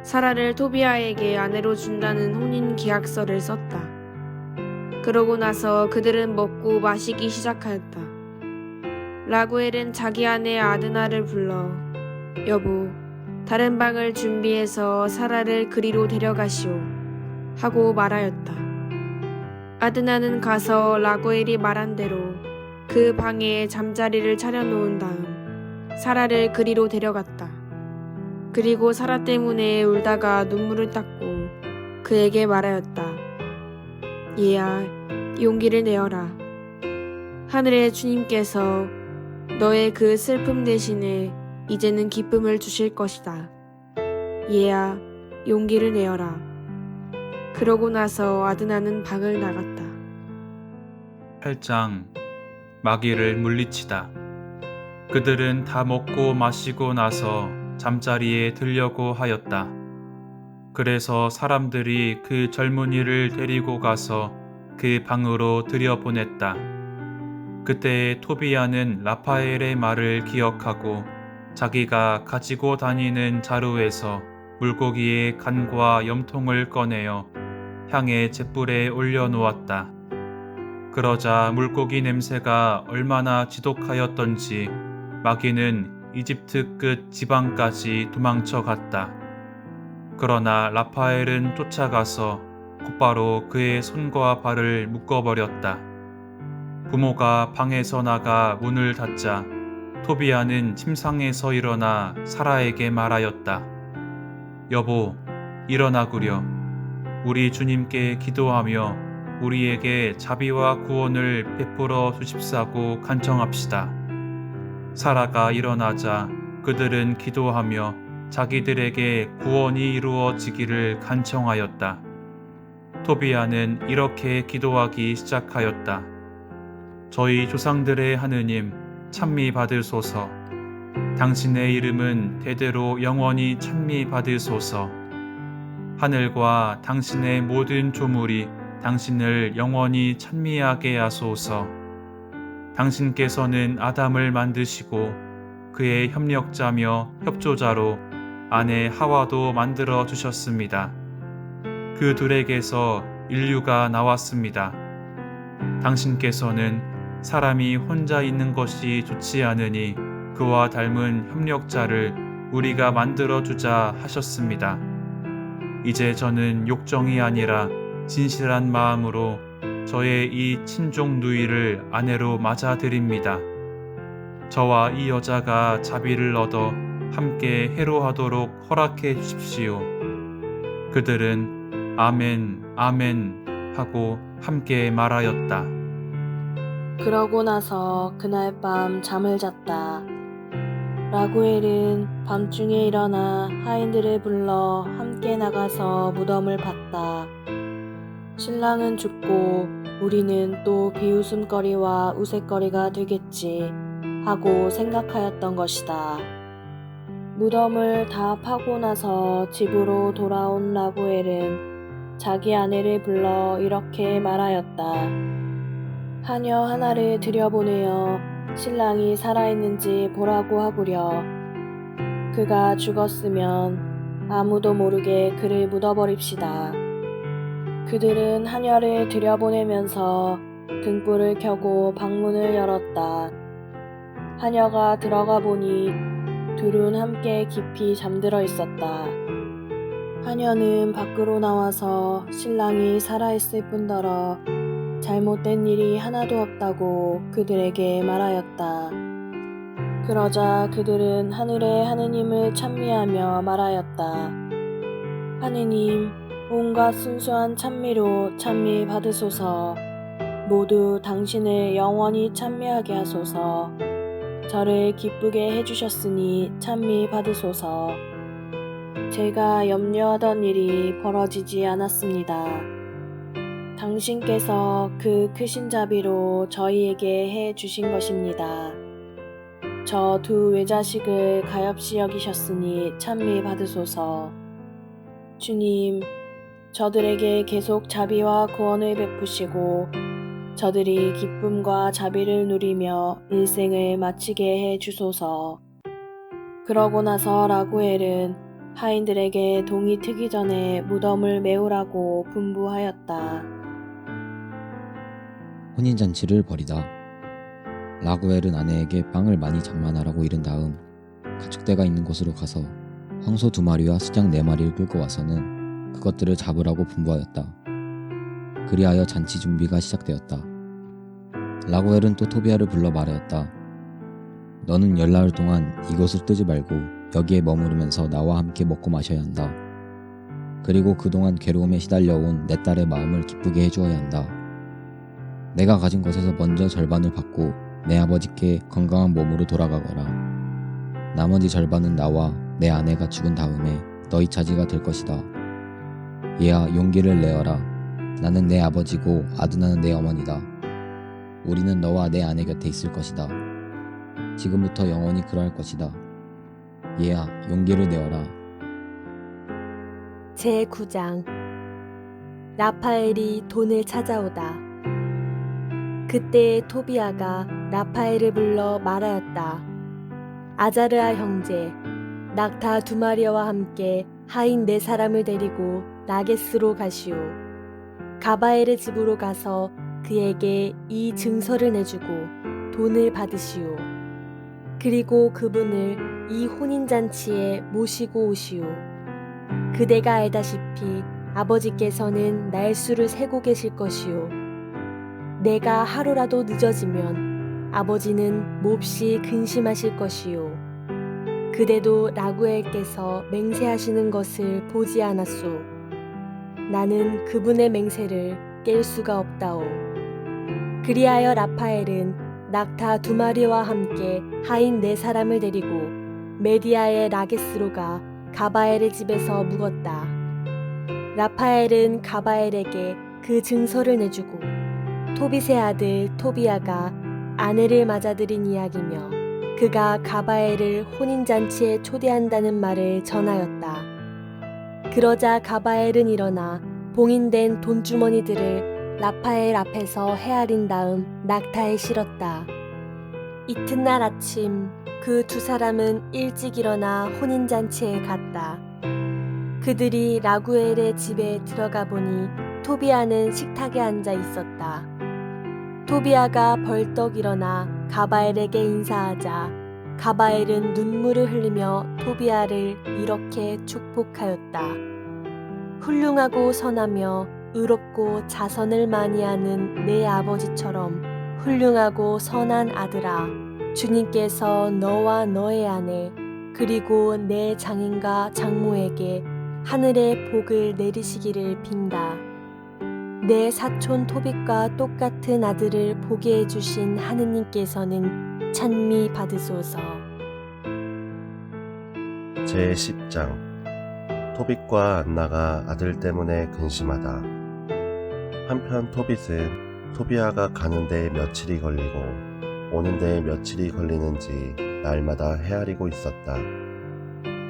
사라를 토비아에게 아내로 준다는 혼인 계약서를 썼다. 그러고 나서 그들은 먹고 마시기 시작하였다. 라구엘은 자기 아내 아드나를 불러 여보, 다른 방을 준비해서 사라를 그리로 데려가시오 하고 말하였다. 아드나는 가서 라구엘이 말한 대로 그 방에 잠자리를 차려놓은 다음 사라를 그리로 데려갔다. 그리고 사라 때문에 울다가 눈물을 닦고 그에게 말하였다. 얘야, 용기를 내어라. 하늘의 주님께서 너의 그 슬픔 대신에 이제는 기쁨을 주실 것이다. 얘야, 용기를 내어라. 그러고 나서 아드나는 방을 나갔다. 8장 마귀를 물리치다. 그들은 다 먹고 마시고 나서 잠자리에 들려고 하였다. 그래서 사람들이 그 젊은이를 데리고 가서 그 방으로 들여보냈다. 그때 토비야는 라파엘의 말을 기억하고 자기가 가지고 다니는 자루에서 물고기의 간과 염통을 꺼내어 향의 잿불에 올려놓았다. 그러자 물고기 냄새가 얼마나 지독하였던지 마귀는 이집트 끝 지방까지 도망쳐 갔다. 그러나 라파엘은 쫓아가서 곧바로 그의 손과 발을 묶어버렸다. 부모가 방에서 나가 문을 닫자 토비야는 침상에서 일어나 사라에게 말하였다. 여보, 일어나구려. 우리 주님께 기도하며 우리에게 자비와 구원을 베풀어 주십사고 간청합시다. 사라가 일어나자 그들은 기도하며 자기들에게 구원이 이루어지기를 간청하였다. 토비야는 이렇게 기도하기 시작하였다. 저희 조상들의 하느님, 찬미 받으소서. 당신의 이름은 대대로 영원히 찬미 받으소서. 하늘과 당신의 모든 조물이 당신을 영원히 찬미하게 하소서. 당신께서는 아담을 만드시고 그의 협력자며 협조자로 아내 하와도 만들어 주셨습니다. 그 둘에게서 인류가 나왔습니다. 당신께서는 사람이 혼자 있는 것이 좋지 않으니 그와 닮은 협력자를 우리가 만들어 주자 하셨습니다. 이제 저는 욕정이 아니라 진실한 마음으로 저의 이 친족 누이를 아내로 맞아드립니다. 저와 이 여자가 자비를 얻어 함께 해로하도록 허락해 주십시오. 그들은 아멘, 아멘 하고 함께 말하였다. 그러고 나서 그날 밤 잠을 잤다. 라구엘은 밤중에 일어나 하인들을 불러 함께 나가서 무덤을 봤다. 신랑은 죽고 우리는 또 비웃음거리와 우윳거리가 되겠지 하고 생각하였던 것이다. 무덤을 다 파고 나서 집으로 돌아온 라구엘은 자기 아내를 불러 이렇게 말하였다. 하녀 하나를 들여보내어 신랑이 살아있는지 보라고 하구려. 그가 죽었으면 아무도 모르게 그를 묻어버립시다. 그들은 하녀를 들여보내면서 등불을 켜고 방문을 열었다. 하녀가 들어가 보니 둘은 함께 깊이 잠들어 있었다. 하녀는 밖으로 나와서 신랑이 살아있을 뿐더러 잘못된 일이 하나도 없다고 그들에게 말하였다. 그러자 그들은 하늘의 하느님을 찬미하며 말하였다. 하느님, 온갖 순수한 찬미로 찬미 받으소서. 모두 당신을 영원히 찬미하게 하소서. 저를 기쁘게 해주셨으니 찬미 받으소서. 제가 염려하던 일이 벌어지지 않았습니다. 당신께서 그 크신 자비로 저희에게 해 주신 것입니다. 저 두 외자식을 가엾이 여기셨으니 찬미 받으소서. 주님, 저들에게 계속 자비와 구원을 베푸시고 저들이 기쁨과 자비를 누리며 일생을 마치게 해 주소서. 그러고 나서 라구엘은 하인들에게 동이 트기 전에 무덤을 메우라고 분부하였다. 혼인잔치를 벌이다. 라구엘은 아내에게 빵을 많이 장만하라고 이른 다음 가축대가 있는 곳으로 가서 황소 2마리와 수장 4마리를 끌고 와서는 그것들을 잡으라고 분부하였다. 그리하여 잔치 준비가 시작되었다. 라구엘은 또 토비야를 불러 말하였다. 너는 열나흘 동안 이곳을 뜨지 말고 여기에 머무르면서 나와 함께 먹고 마셔야 한다. 그리고 그동안 괴로움에 시달려온 내 딸의 마음을 기쁘게 해주어야 한다. 내가 가진 것에서 먼저 절반을 받고 내 아버지께 건강한 몸으로 돌아가거라. 나머지 절반은 나와 내 아내가 죽은 다음에 너희 차지가 될 것이다. 얘야, 용기를 내어라. 나는 내 아버지고 아두나는 내 어머니다. 우리는 너와 내 아내 곁에 있을 것이다. 지금부터 영원히 그러할 것이다. 얘야, 용기를 내어라. 제9장 라파엘이 돈을 찾아오다. 그때 토비아가 라파엘을 불러 말하였다. 아자르아 형제, 낙타 2마리와 함께 하인 4사람을 데리고 라게스로 가시오. 가바엘의 집으로 가서 그에게 이 증서를 내주고 돈을 받으시오. 그리고 그분을 이 혼인잔치에 모시고 오시오. 그대가 알다시피 아버지께서는 날수를 세고 계실 것이오. 내가 하루라도 늦어지면 아버지는 몹시 근심하실 것이오. 그대도 라구엘께서 맹세하시는 것을 보지 않았소. 나는 그분의 맹세를 깰 수가 없다오. 그리하여 라파엘은 낙타 2마리와 함께 하인 4사람을 데리고 메디아의 라게스로 가 가바엘의 집에서 묵었다. 라파엘은 가바엘에게 그 증서를 내주고 토빗의 아들 토비아가 아내를 맞아들인 이야기며 그가 가바엘을 혼인잔치에 초대한다는 말을 전하였다. 그러자 가바엘은 일어나 봉인된 돈주머니들을 라파엘 앞에서 헤아린 다음 낙타에 실었다. 이튿날 아침 그 2사람은 일찍 일어나 혼인잔치에 갔다. 그들이 라구엘의 집에 들어가 보니 토비아는 식탁에 앉아 있었다. 토비아가 벌떡 일어나 가바엘에게 인사하자 가바엘은 눈물을 흘리며 토비아를 이렇게 축복하였다. 훌륭하고 선하며 의롭고 자선을 많이 하는 내 아버지처럼 훌륭하고 선한 아들아, 주님께서 너와 너의 아내 그리고 내 장인과 장모에게 하늘의 복을 내리시기를 빈다. 내 사촌 토빗과 똑같은 아들을 보게 해주신 하느님께서는 찬미 받으소서. 제10장 토빗과 안나가 아들 때문에 근심하다. 한편 토빗은 토비아가 가는 데에 며칠이 걸리고 오는 데에 며칠이 걸리는지 날마다 헤아리고 있었다.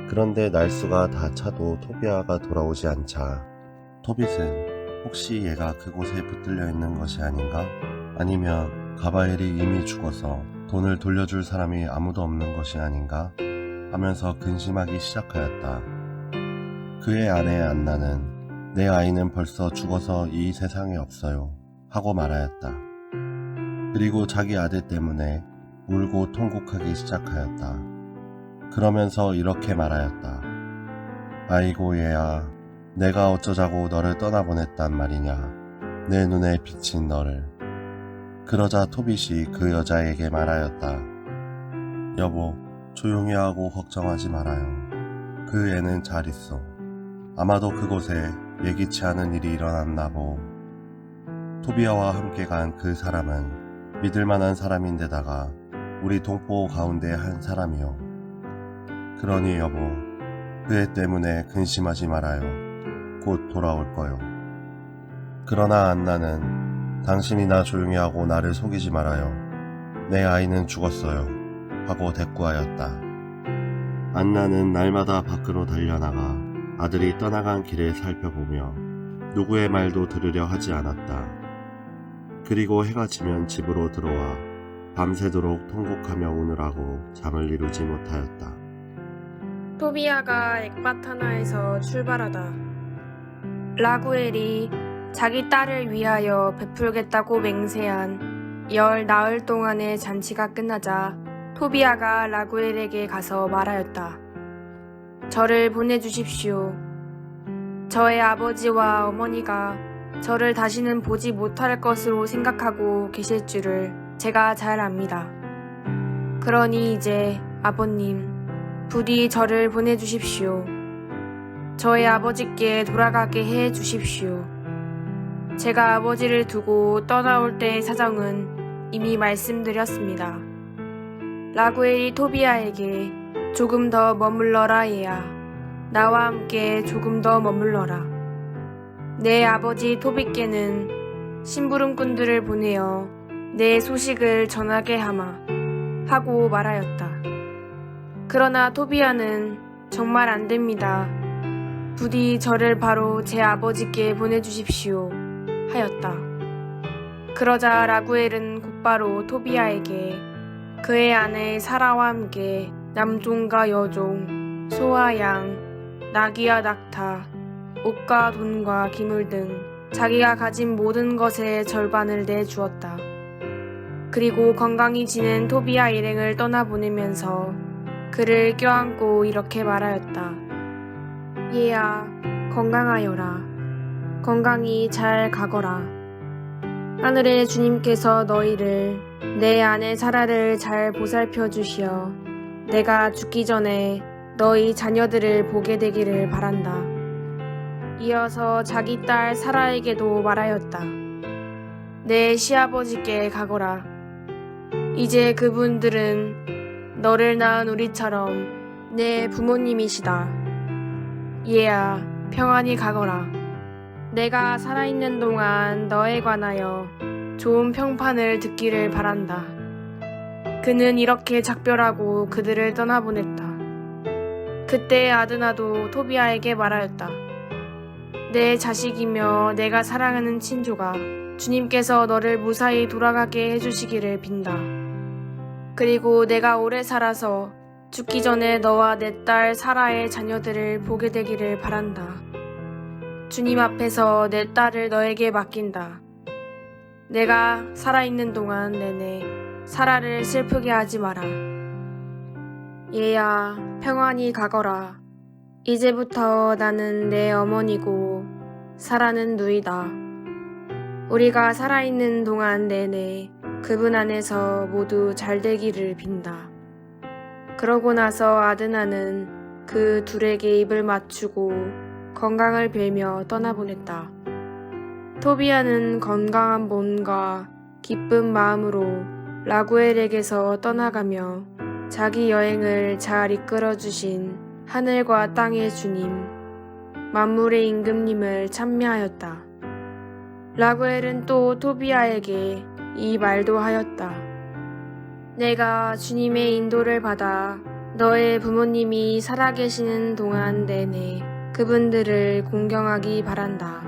그런데 날수가 다 차도 토비아가 돌아오지 않자 토빗은 혹시 얘가 그곳에 붙들려 있는 것이 아닌가? 아니면 가바엘이 이미 죽어서 돈을 돌려줄 사람이 아무도 없는 것이 아닌가? 하면서 근심하기 시작하였다. 그의 아내 안나는 내 아이는 벌써 죽어서 이 세상에 없어요 하고 말하였다. 그리고 자기 아들 때문에 울고 통곡하기 시작하였다. 그러면서 이렇게 말하였다. 아이고 얘야, 내가 어쩌자고 너를 떠나보냈단 말이냐. 내 눈에 비친 너를. 그러자 토빗이 그 여자에게 말하였다. 여보, 조용히 하고 걱정하지 말아요. 그 애는 잘 있어. 아마도 그곳에 예기치 않은 일이 일어났나 보. 토비아와 함께 간 그 사람은 믿을만한 사람인데다가 우리 동포 가운데 한 사람이요. 그러니 여보, 그 애 때문에 근심하지 말아요. 곧 돌아올 거요. 그러나 안나는 당신이나 조용히 하고 나를 속이지 말아요. 내 아이는 죽었어요. 하고 대꾸하였다. 안나는 날마다 밖으로 달려나가 아들이 떠나간 길을 살펴보며 누구의 말도 들으려 하지 않았다. 그리고 해가 지면 집으로 들어와 밤새도록 통곡하며 우느라고 잠을 이루지 못하였다. 토비아가 엑바타나에서 출발하다. 라구엘이 자기 딸을 위하여 베풀겠다고 맹세한 10나흘 동안의 잔치가 끝나자 토비아가 라구엘에게 가서 말하였다. 저를 보내주십시오. 저의 아버지와 어머니가 저를 다시는 보지 못할 것으로 생각하고 계실 줄을 제가 잘 압니다. 그러니 이제 아버님, 부디 저를 보내주십시오. 저의 아버지께 돌아가게 해 주십시오. 제가 아버지를 두고 떠나올 때의 사정은 이미 말씀드렸습니다. 라구엘이 토비아에게 조금 더 머물러라 얘야. 나와 함께 조금 더 머물러라. 내 아버지 토빗께는 심부름꾼들을 보내어 내 소식을 전하게 하마 하고 말하였다. 그러나 토비아는 정말 안 됩니다. 부디 저를 바로 제 아버지께 보내주십시오 하였다. 그러자 라구엘은 곧바로 토비아에게 그의 아내 사라와 함께 남종과 여종, 소와 양, 나귀와 낙타, 옷과 돈과 기물 등 자기가 가진 모든 것의 절반을 내주었다. 그리고 건강히 지낸 토비아 일행을 떠나보내면서 그를 껴안고 이렇게 말하였다. 얘야, 건강하여라. 건강히 잘 가거라. 하늘의 주님께서 너희를 내 아내 사라를 잘 보살펴 주시어 내가 죽기 전에 너희 자녀들을 보게 되기를 바란다. 이어서 자기 딸 사라에게도 말하였다. 내 시아버지께 가거라. 이제 그분들은 너를 낳은 우리처럼 내 부모님이시다. 얘야, 평안히 가거라. 내가 살아있는 동안 너에 관하여 좋은 평판을 듣기를 바란다. 그는 이렇게 작별하고 그들을 떠나보냈다. 그때 아드나도 토비아에게 말하였다. 내 자식이며 내가 사랑하는 친조가 주님께서 너를 무사히 돌아가게 해주시기를 빈다. 그리고 내가 오래 살아서 죽기 전에 너와 내 딸 사라의 자녀들을 보게 되기를 바란다. 주님 앞에서 내 딸을 너에게 맡긴다. 내가 살아있는 동안 내내 사라를 슬프게 하지 마라. 얘야, 평안히 가거라. 이제부터 나는 내 어머니고 사라는 누이다. 우리가 살아있는 동안 내내 그분 안에서 모두 잘 되기를 빈다. 그러고 나서 아드나는 그 둘에게 입을 맞추고 건강을 빌며 떠나보냈다. 토비아는 건강한 몸과 기쁜 마음으로 라구엘에게서 떠나가며 자기 여행을 잘 이끌어주신 하늘과 땅의 주님, 만물의 임금님을 찬미하였다. 라구엘은 또 토비아에게 이 말도 하였다. 내가 주님의 인도를 받아 너의 부모님이 살아계시는 동안 내내 그분들을 공경하기 바란다.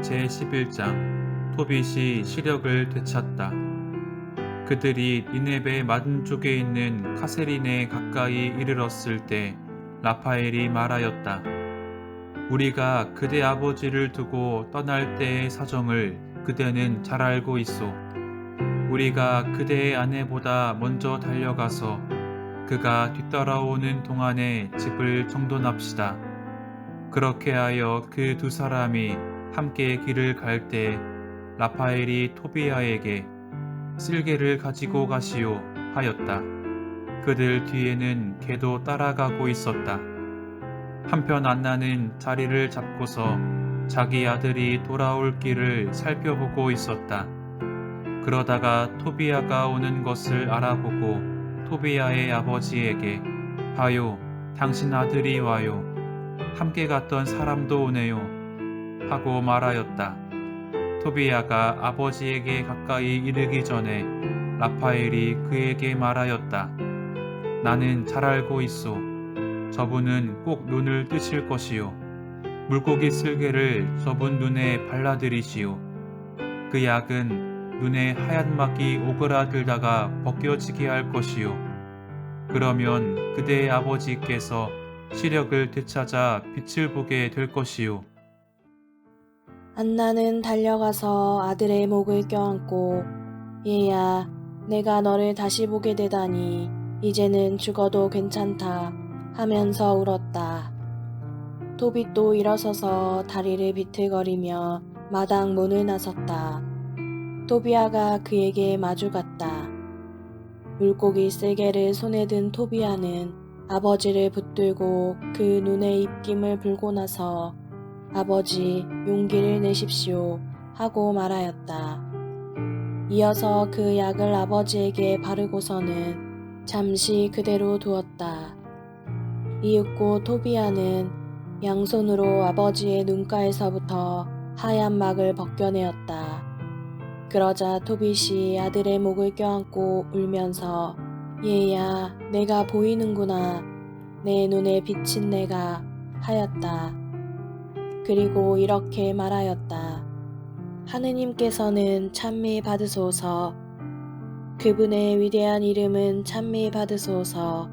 제11장 토빗이 시력을 되찾다. 그들이 니네베 맞은쪽에 있는 카세린에 가까이 이르렀을 때 라파엘이 말하였다. 우리가 그대 아버지를 두고 떠날 때의 사정을 그대는 잘 알고 있소. 우리가 그대의 아내보다 먼저 달려가서 그가 뒤따라오는 동안에 집을 정돈합시다. 그렇게 하여 그 두 사람이 함께 길을 갈 때 라파엘이 토비아에게 쓸개를 가지고 가시오 하였다. 그들 뒤에는 개도 따라가고 있었다. 한편 안나는 자리를 잡고서 자기 아들이 돌아올 길을 살펴보고 있었다. 그러다가 토비아가 오는 것을 알아보고 토비아의 아버지에게 봐요, 당신 아들이 와요. 함께 갔던 사람도 오네요. 하고 말하였다. 토비아가 아버지에게 가까이 이르기 전에 라파엘이 그에게 말하였다. 나는 잘 알고 있소. 저분은 꼭 눈을 뜨실 것이요. 물고기 쓸개를 저분 눈에 발라드리시오. 그 약은 눈에 하얀 막이 오그라들다가 벗겨지게 할 것이요. 그러면 그대의 아버지께서 시력을 되찾아 빛을 보게 될 것이요. 안나는 달려가서 아들의 목을 껴안고 얘야, 내가 너를 다시 보게 되다니 이제는 죽어도 괜찮다 하면서 울었다. 토빗도 일어서서 다리를 비틀거리며 마당 문을 나섰다. 토비아가 그에게 마주갔다. 물고기 쓸개를 손에 든 토비아는 아버지를 붙들고 그 눈의 입김을 불고 나서 아버지, 용기를 내십시오 하고 말하였다. 이어서 그 약을 아버지에게 바르고서는 잠시 그대로 두었다. 이윽고 토비아는 양손으로 아버지의 눈가에서부터 하얀 막을 벗겨내었다. 그러자 토빗이 아들의 목을 껴안고 울면서 얘야, 내가 보이는구나. 내 눈에 비친 내가 하였다. 그리고 이렇게 말하였다. 하느님께서는 찬미 받으소서. 그분의 위대한 이름은 찬미 받으소서.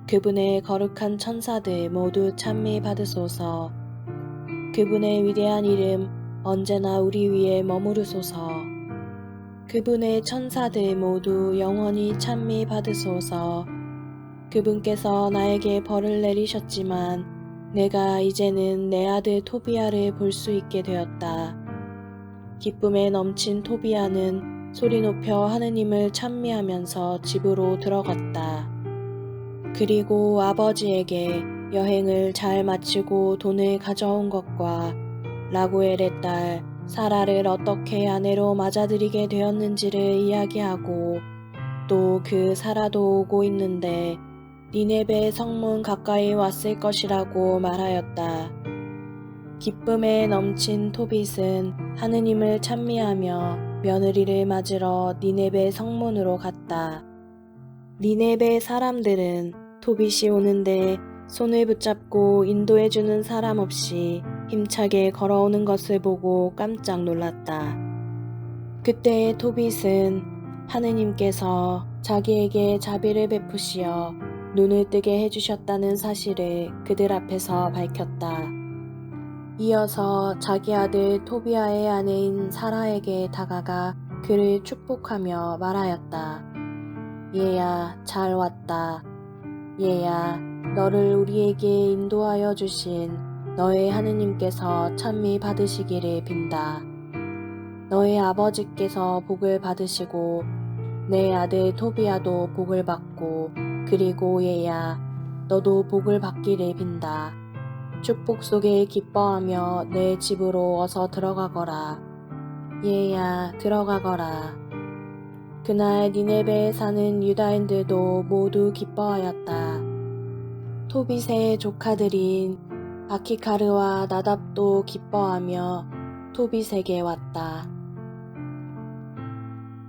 그분의 거룩한 천사들 모두 찬미 받으소서. 그분의 위대한 이름 언제나 우리 위에 머무르소서. 그분의 천사들 모두 영원히 찬미 받으소서. 그분께서 나에게 벌을 내리셨지만 내가 이제는 내 아들 토비아를 볼 수 있게 되었다. 기쁨에 넘친 토비아는 소리 높여 하느님을 찬미하면서 집으로 들어갔다. 그리고 아버지에게 여행을 잘 마치고 돈을 가져온 것과 라구엘의 딸 사라를 어떻게 아내로 맞아들이게 되었는지를 이야기하고 또 그 사라도 오고 있는데 니네베 성문 가까이 왔을 것이라고 말하였다. 기쁨에 넘친 토빗은 하느님을 찬미하며 며느리를 맞으러 니네베 성문으로 갔다. 니네베 사람들은 토빗이 오는데 손을 붙잡고 인도해주는 사람 없이 힘차게 걸어오는 것을 보고 깜짝 놀랐다. 그때 토빗은 하느님께서 자기에게 자비를 베푸시어 눈을 뜨게 해주셨다는 사실을 그들 앞에서 밝혔다. 이어서 자기 아들 토비아의 아내인 사라에게 다가가 그를 축복하며 말하였다. 얘야, 잘 왔다. 얘야, 너를 우리에게 인도하여 주신 너의 하느님께서 찬미 받으시기를 빈다. 너의 아버지께서 복을 받으시고 내 아들 토비아도 복을 받고 그리고 얘야, 너도 복을 받기를 빈다. 축복 속에 기뻐하며 내 집으로 어서 들어가거라. 얘야, 들어가거라. 그날 니네베에 사는 유다인들도 모두 기뻐하였다. 토빗의 조카들인 아키카르와 나답도 기뻐하며 토빗에게 왔다.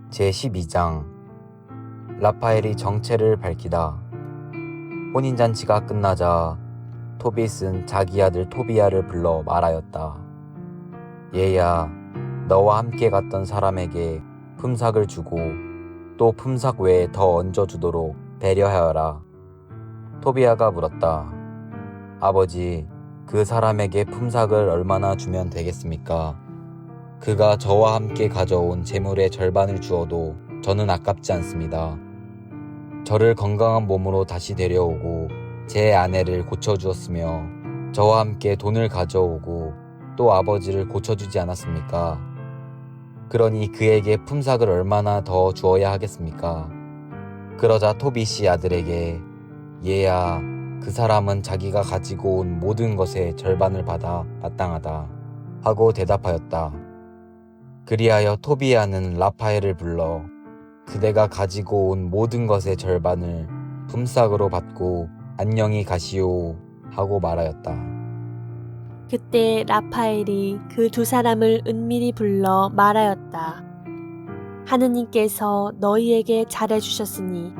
제12장 라파엘이 정체를 밝히다. 혼인잔치가 끝나자 토빗은 자기 아들 토비아를 불러 말하였다. 얘야, 너와 함께 갔던 사람에게 품삯을 주고 또 품삯 외에 더 얹어주도록 배려하여라. 토비아가 물었다. 아버지, 그 사람에게 품삯을 얼마나 주면 되겠습니까? 그가 저와 함께 가져온 재물의 절반을 주어도 저는 아깝지 않습니다. 저를 건강한 몸으로 다시 데려오고 제 아내를 고쳐주었으며 저와 함께 돈을 가져오고 또 아버지를 고쳐주지 않았습니까? 그러니 그에게 품삯을 얼마나 더 주어야 하겠습니까? 그러자 토빗이 아들에게 얘야, 그 사람은 자기가 가지고 온 모든 것의 절반을 받아 마땅하다 하고 대답하였다. 그리하여 토비아는 라파엘을 불러 그대가 가지고 온 모든 것의 절반을 품삯으로 받고 안녕히 가시오 하고 말하였다. 그때 라파엘이 그 두 사람을 은밀히 불러 말하였다. 하느님께서 너희에게 잘해주셨으니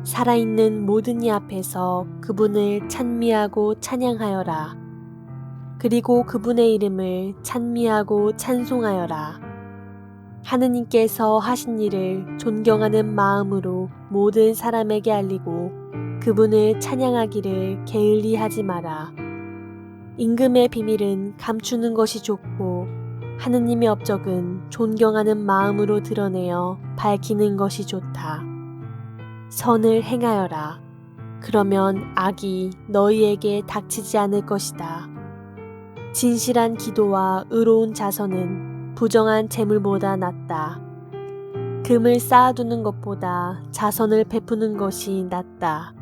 살아있는 모든 이 앞에서 그분을 찬미하고 찬양하여라. 그리고 그분의 이름을 찬미하고 찬송하여라. 하느님께서 하신 일을 존경하는 마음으로 모든 사람에게 알리고 그분을 찬양하기를 게을리 하지 마라. 임금의 비밀은 감추는 것이 좋고 하느님의 업적은 존경하는 마음으로 드러내어 밝히는 것이 좋다. 선을 행하여라. 그러면 악이 너희에게 닥치지 않을 것이다. 진실한 기도와 의로운 자선은 부정한 재물보다 낫다. 금을 쌓아두는 것보다 자선을 베푸는 것이 낫다.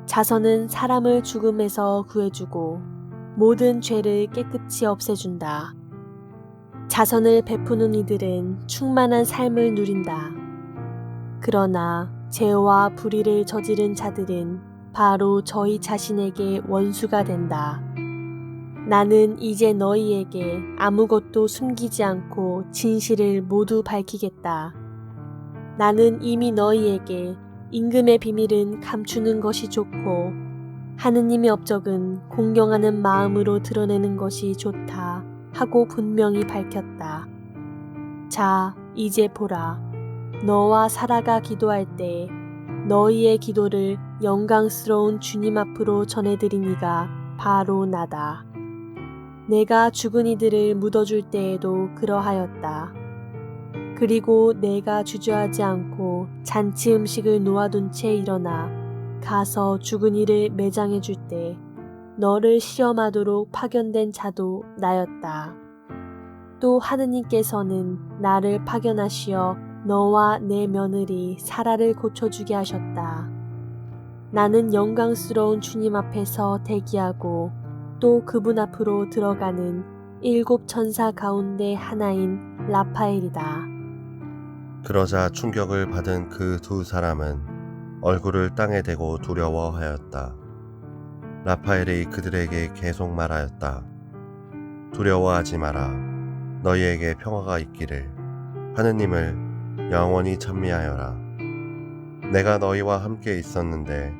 자선은 사람을 죽음에서 구해주고 모든 죄를 깨끗이 없애준다. 자선을 베푸는 이들은 충만한 삶을 누린다. 그러나 죄와 불의를 저지른 자들은 바로 저희 자신에게 원수가 된다. 나는 이제 너희에게 아무것도 숨기지 않고 진실을 모두 밝히겠다. 나는 이미 너희에게 임금의 비밀은 감추는 것이 좋고 하느님의 업적은 공경하는 마음으로 드러내는 것이 좋다 하고 분명히 밝혔다. 자, 이제 보라. 너와 사라가 기도할 때 너희의 기도를 영광스러운 주님 앞으로 전해드리니가 바로 나다. 내가 죽은 이들을 묻어줄 때에도 그러하였다. 그리고 내가 주저하지 않고 잔치 음식을 놓아둔 채 일어나 가서 죽은 이를 매장해 줄 때 너를 시험하도록 파견된 자도 나였다. 또 하느님께서는 나를 파견하시어 너와 내 며느리 사라를 고쳐주게 하셨다. 나는 영광스러운 주님 앞에서 대기하고 또 그분 앞으로 들어가는 7 천사 가운데 하나인 라파엘이다. 그러자 충격을 받은 그 두 사람은 얼굴을 땅에 대고 두려워하였다. 라파엘이 그들에게 계속 말하였다. 두려워하지 마라. 너희에게 평화가 있기를. 하느님을 영원히 찬미하여라. 내가 너희와 함께 있었는데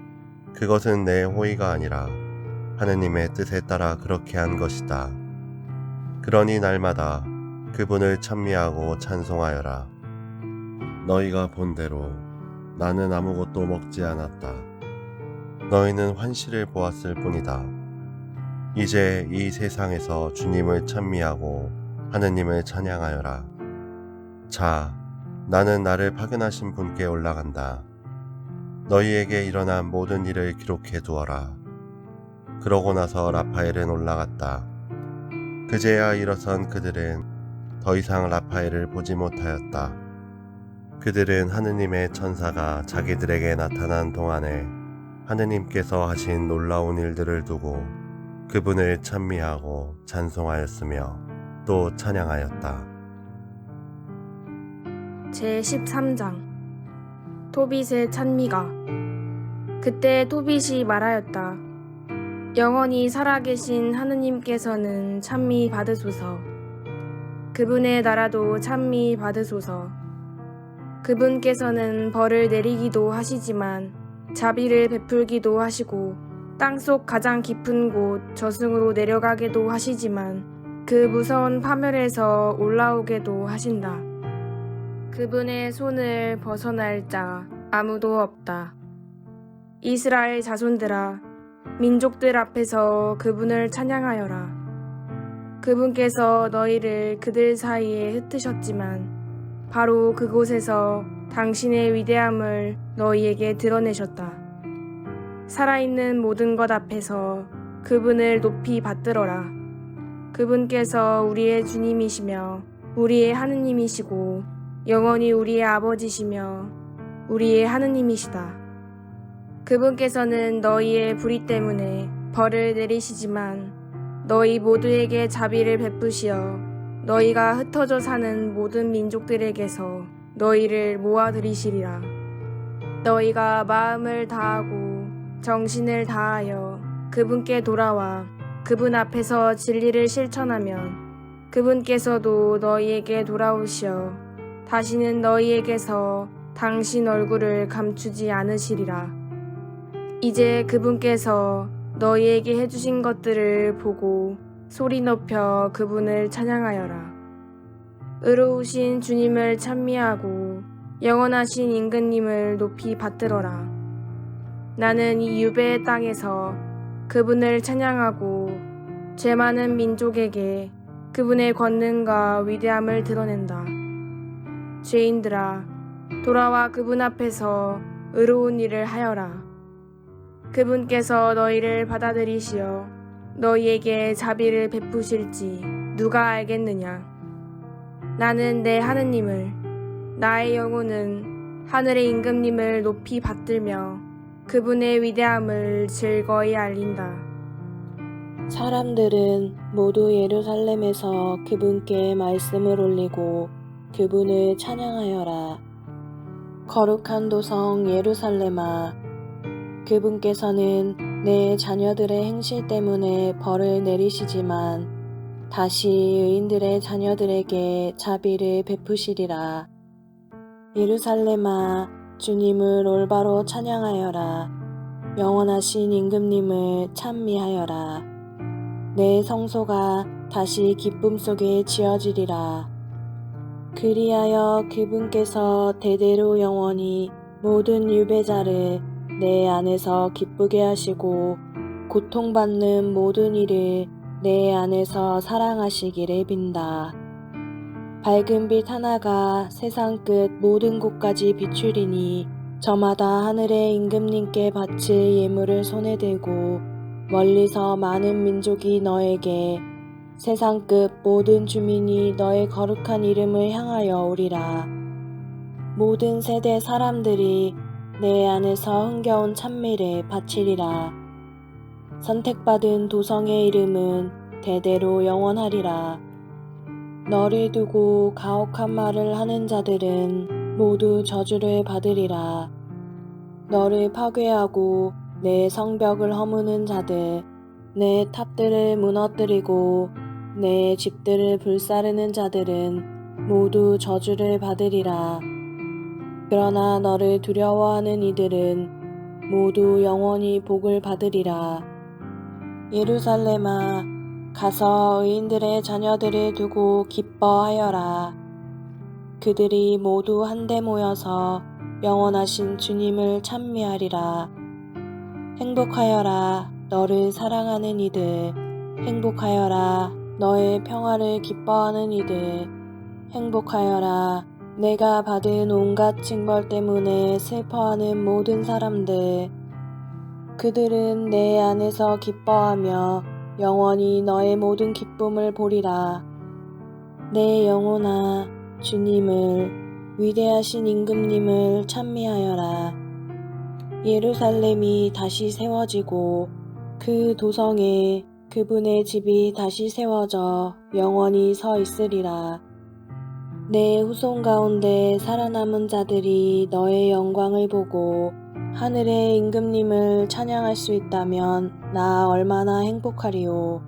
그것은 내 호의가 아니라 하느님의 뜻에 따라 그렇게 한 것이다. 그러니 날마다 그분을 찬미하고 찬송하여라. 너희가 본 대로 나는 아무것도 먹지 않았다. 너희는 환시를 보았을 뿐이다. 이제 이 세상에서 주님을 찬미하고 하느님을 찬양하여라. 자, 나는 나를 파견하신 분께 올라간다. 너희에게 일어난 모든 일을 기록해 두어라. 그러고 나서 라파엘은 올라갔다. 그제야 일어선 그들은 더 이상 라파엘을 보지 못하였다. 그들은 하느님의 천사가 자기들에게 나타난 동안에 하느님께서 하신 놀라운 일들을 두고 그분을 찬미하고 찬송하였으며 또 찬양하였다. 제13장 토빗의 찬미가. 그때 토빗이 말하였다. 영원히 살아계신 하느님께서는 찬미 받으소서. 그분의 나라도 찬미 받으소서. 그분께서는 벌을 내리기도 하시지만 자비를 베풀기도 하시고 땅속 가장 깊은 곳 저승으로 내려가게도 하시지만 그 무서운 파멸에서 올라오게도 하신다. 그분의 손을 벗어날 자 아무도 없다. 이스라엘 자손들아, 민족들 앞에서 그분을 찬양하여라. 그분께서 너희를 그들 사이에 흩으셨지만 바로 그곳에서 당신의 위대함을 너희에게 드러내셨다. 살아있는 모든 것 앞에서 그분을 높이 받들어라. 그분께서 우리의 주님이시며 우리의 하느님이시고 영원히 우리의 아버지시며 우리의 하느님이시다. 그분께서는 너희의 불의 때문에 벌을 내리시지만 너희 모두에게 자비를 베푸시어 너희가 흩어져 사는 모든 민족들에게서 너희를 모아들이시리라. 너희가 마음을 다하고 정신을 다하여 그분께 돌아와 그분 앞에서 진리를 실천하면 그분께서도 너희에게 돌아오시어 다시는 너희에게서 당신 얼굴을 감추지 않으시리라. 이제 그분께서 너희에게 해주신 것들을 보고 소리 높여 그분을 찬양하여라. 의로우신 주님을 찬미하고 영원하신 임금님을 높이 받들어라. 나는 이 유배의 땅에서 그분을 찬양하고 죄 많은 민족에게 그분의 권능과 위대함을 드러낸다. 죄인들아, 돌아와 그분 앞에서 의로운 일을 하여라. 그분께서 너희를 받아들이시어 너희에게 자비를 베푸실지 누가 알겠느냐. 나는 내 하느님을, 나의 영혼은 하늘의 임금님을 높이 받들며 그분의 위대함을 즐거이 알린다. 사람들은 모두 예루살렘에서 그분께 말씀을 올리고 그분을 찬양하여라. 거룩한 도성 예루살렘아, 그분께서는 내 자녀들의 행실 때문에 벌을 내리시지만 다시 의인들의 자녀들에게 자비를 베푸시리라. 예루살렘아, 주님을 올바로 찬양하여라. 영원하신 임금님을 찬미하여라. 내 성소가 다시 기쁨 속에 지어지리라. 그리하여 그분께서 대대로 영원히 모든 유배자를 내 안에서 기쁘게 하시고 고통받는 모든 이를 내 안에서 사랑하시기를 빈다. 밝은 빛 하나가 세상 끝 모든 곳까지 비추리니 저마다 하늘의 임금님께 바칠 예물을 손에 들고 멀리서 많은 민족이 너에게 세상 끝 모든 주민이 너의 거룩한 이름을 향하여 오리라. 모든 세대 사람들이 내 안에서 흥겨운 찬미를 바치리라. 선택받은 도성의 이름은 대대로 영원하리라. 너를 두고 가혹한 말을 하는 자들은 모두 저주를 받으리라. 너를 파괴하고 내 성벽을 허무는 자들, 내 탑들을 무너뜨리고 내 집들을 불사르는 자들은 모두 저주를 받으리라. 그러나 너를 두려워하는 이들은 모두 영원히 복을 받으리라. 예루살렘아, 가서 의인들의 자녀들을 두고 기뻐하여라. 그들이 모두 한데 모여서 영원하신 주님을 찬미하리라. 행복하여라, 너를 사랑하는 이들. 행복하여라, 너의 평화를 기뻐하는 이들. 행복하여라, 내가 받은 온갖 징벌 때문에 슬퍼하는 모든 사람들. 그들은 내 안에서 기뻐하며 영원히 너의 모든 기쁨을 보리라. 내 영혼아, 주님을, 위대하신 임금님을 찬미하여라. 예루살렘이 다시 세워지고 그 도성에 그분의 집이 다시 세워져 영원히 서 있으리라. 내 후손 가운데 살아남은 자들이 너의 영광을 보고 하늘의 임금님을 찬양할 수 있다면 나 얼마나 행복하리요.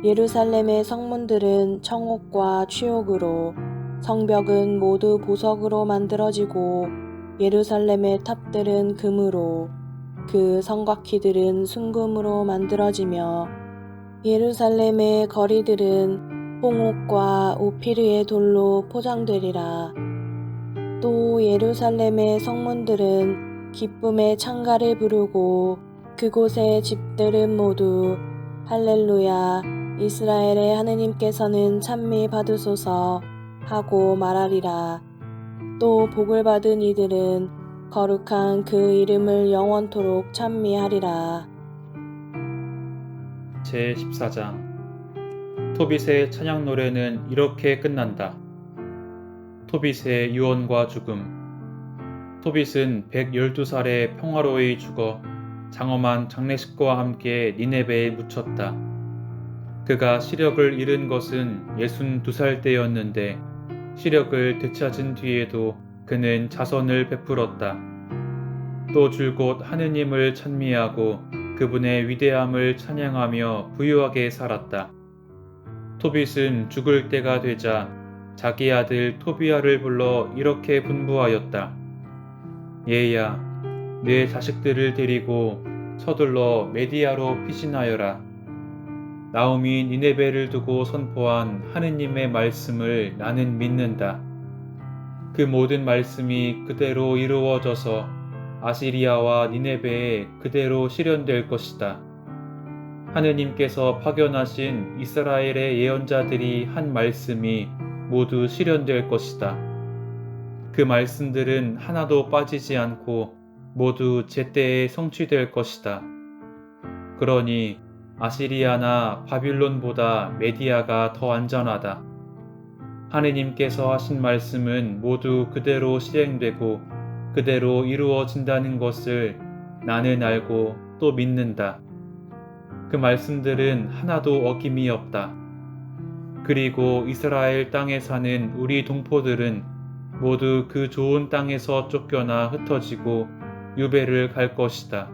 예루살렘의 성문들은 청옥과 취옥으로, 성벽은 모두 보석으로 만들어지고 예루살렘의 탑들은 금으로, 그 성곽키들은 순금으로 만들어지며 예루살렘의 거리들은 홍옥과 오피르의 돌로 포장되리라. 또 예루살렘의 성문들은 기쁨의 창가를 부르고 그곳의 집들은 모두 할렐루야, 이스라엘의 하느님께서는 찬미 받으소서 하고 말하리라. 또 복을 받은 이들은 거룩한 그 이름을 영원토록 찬미하리라. 제14장 토빗의 찬양 노래는 이렇게 끝난다. 토빗의 유언과 죽음. 토빗은 112살에 평화로이 죽어 장엄한 장례식과 함께 니네베에 묻혔다. 그가 시력을 잃은 것은 62살 때였는데 시력을 되찾은 뒤에도 그는 자선을 베풀었다. 또 줄곧 하느님을 찬미하고 그분의 위대함을 찬양하며 부유하게 살았다. 토빗은 죽을 때가 되자 자기 아들 토비아를 불러 이렇게 분부하였다. 얘야, 내 자식들을 데리고 서둘러 메디아로 피신하여라. 나움이 니네베를 두고 선포한 하느님의 말씀을 나는 믿는다. 그 모든 말씀이 그대로 이루어져서 아시리아와 니네베에 그대로 실현될 것이다. 하느님께서 파견하신 이스라엘의 예언자들이 한 말씀이 모두 실현될 것이다. 그 말씀들은 하나도 빠지지 않고 모두 제때에 성취될 것이다. 그러니 아시리아나 바빌론보다 메디아가 더 안전하다. 하느님께서 하신 말씀은 모두 그대로 시행되고 그대로 이루어진다는 것을 나는 알고 또 믿는다. 그 말씀들은 하나도 어김이 없다. 그리고 이스라엘 땅에 사는 우리 동포들은 모두 그 좋은 땅에서 쫓겨나 흩어지고 유배를 갈 것이다.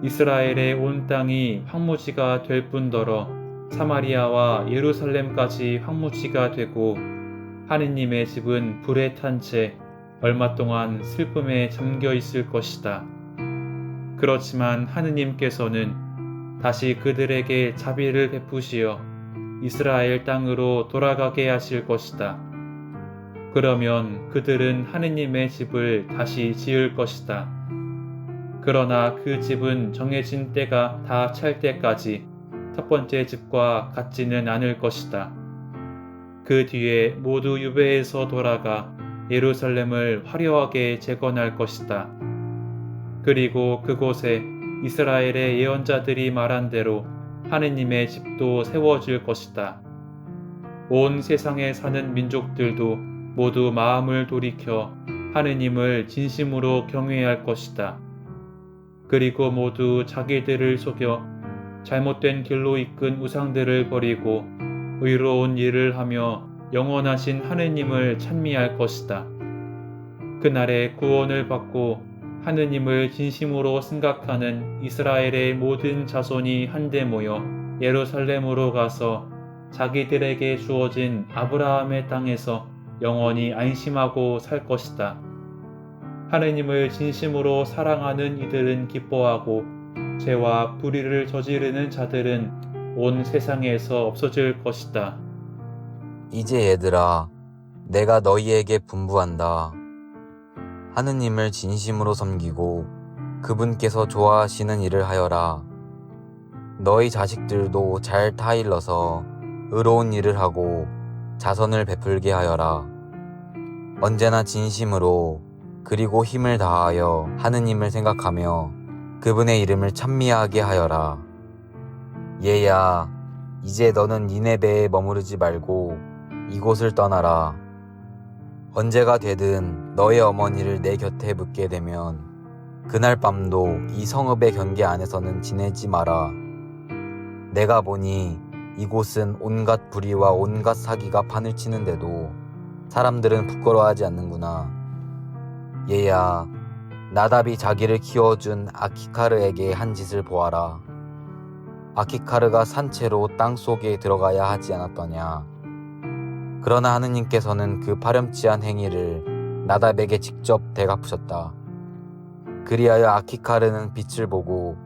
이스라엘의 온 땅이 황무지가 될 뿐더러 사마리아와 예루살렘까지 황무지가 되고 하느님의 집은 불에 탄 채 얼마 동안 슬픔에 잠겨 있을 것이다. 그렇지만 하느님께서는 다시 그들에게 자비를 베푸시어 이스라엘 땅으로 돌아가게 하실 것이다. 그러면 그들은 하느님의 집을 다시 지을 것이다. 그러나 그 집은 정해진 때가 다 찰 때까지 첫 번째 집과 같지는 않을 것이다. 그 뒤에 모두 유배에서 돌아가 예루살렘을 화려하게 재건할 것이다. 그리고 그곳에 이스라엘의 예언자들이 말한 대로 하느님의 집도 세워질 것이다. 온 세상에 사는 민족들도 모두 마음을 돌이켜 하느님을 진심으로 경외할 것이다. 그리고 모두 자기들을 속여 잘못된 길로 이끈 우상들을 버리고 의로운 일을 하며 영원하신 하느님을 찬미할 것이다. 그날에 구원을 받고 하느님을 진심으로 생각하는 이스라엘의 모든 자손이 한데 모여 예루살렘으로 가서 자기들에게 주어진 아브라함의 땅에서 영원히 안심하고 살 것이다. 하느님을 진심으로 사랑하는 이들은 기뻐하고 죄와 불의를 저지르는 자들은 온 세상에서 없어질 것이다. 이제 얘들아, 내가 너희에게 분부한다. 하느님을 진심으로 섬기고 그분께서 좋아하시는 일을 하여라. 너희 자식들도 잘 타일러서 의로운 일을 하고 자선을 베풀게 하여라. 언제나 진심으로 그리고 힘을 다하여 하느님을 생각하며 그분의 이름을 찬미하게 하여라. 얘야, 이제 너는 니네베에 머무르지 말고 이곳을 떠나라. 언제가 되든 너의 어머니를 내 곁에 묻게 되면 그날 밤도 이 성읍의 경계 안에서는 지내지 마라. 내가 보니 이곳은 온갖 불의와 온갖 사기가 판을 치는데도 사람들은 부끄러워하지 않는구나. 얘야, 나답이 자기를 키워준 아키카르에게 한 짓을 보아라. 아키카르가 산채로 땅 속에 들어가야 하지 않았더냐. 그러나 하느님께서는 그 파렴치한 행위를 나답에게 직접 되갚으셨다. 그리하여 아키카르는 빛을 보고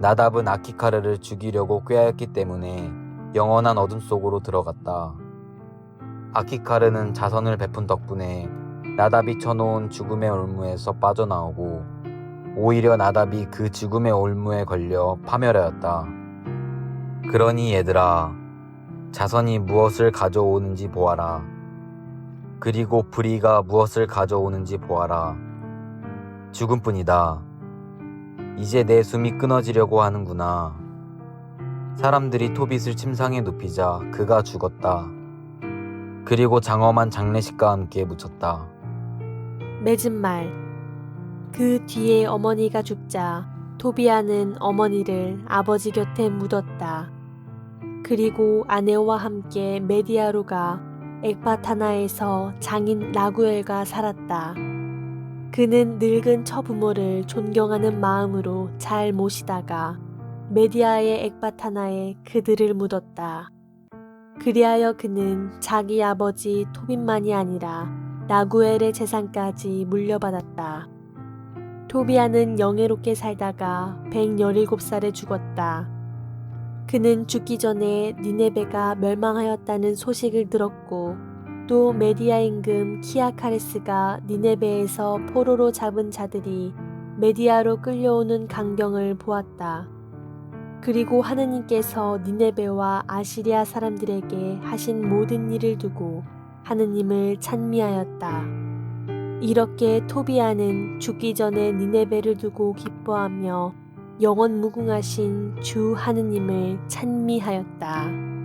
나답은 아키카르를 죽이려고 꾀하였기 때문에 영원한 어둠 속으로 들어갔다. 아키카르는 자선을 베푼 덕분에 나답이 쳐놓은 죽음의 올무에서 빠져나오고 오히려 나답이 그 죽음의 올무에 걸려 파멸하였다. 그러니 얘들아, 자선이 무엇을 가져오는지 보아라. 그리고 불의가 무엇을 가져오는지 보아라. 죽음뿐이다. 이제 내 숨이 끊어지려고 하는구나. 사람들이 토빗을 침상에 눕히자 그가 죽었다. 그리고 장엄한 장례식과 함께 묻혔다. 맺은 말. 그 뒤에 어머니가 죽자 토비아는 어머니를 아버지 곁에 묻었다. 그리고 아내와 함께 메디아로 가 엑바타나에서 장인 라구엘과 살았다. 그는 늙은 처부모를 존경하는 마음으로 잘 모시다가 메디아의 엑바타나에 그들을 묻었다. 그리하여 그는 자기 아버지 토빗만이 아니라 라구엘의 재산까지 물려받았다. 토비아는 영예롭게 살다가 117살에 죽었다. 그는 죽기 전에 니네베가 멸망하였다는 소식을 들었고 또 메디아 임금 키아카레스가 니네베에서 포로로 잡은 자들이 메디아로 끌려오는 광경을 보았다. 그리고 하느님께서 니네베와 아시리아 사람들에게 하신 모든 일을 두고 하느님을 찬미하였다. 이렇게 토비아는 죽기 전에 니네베를 두고 기뻐하며 영원 무궁하신 주 하느님을 찬미하였다.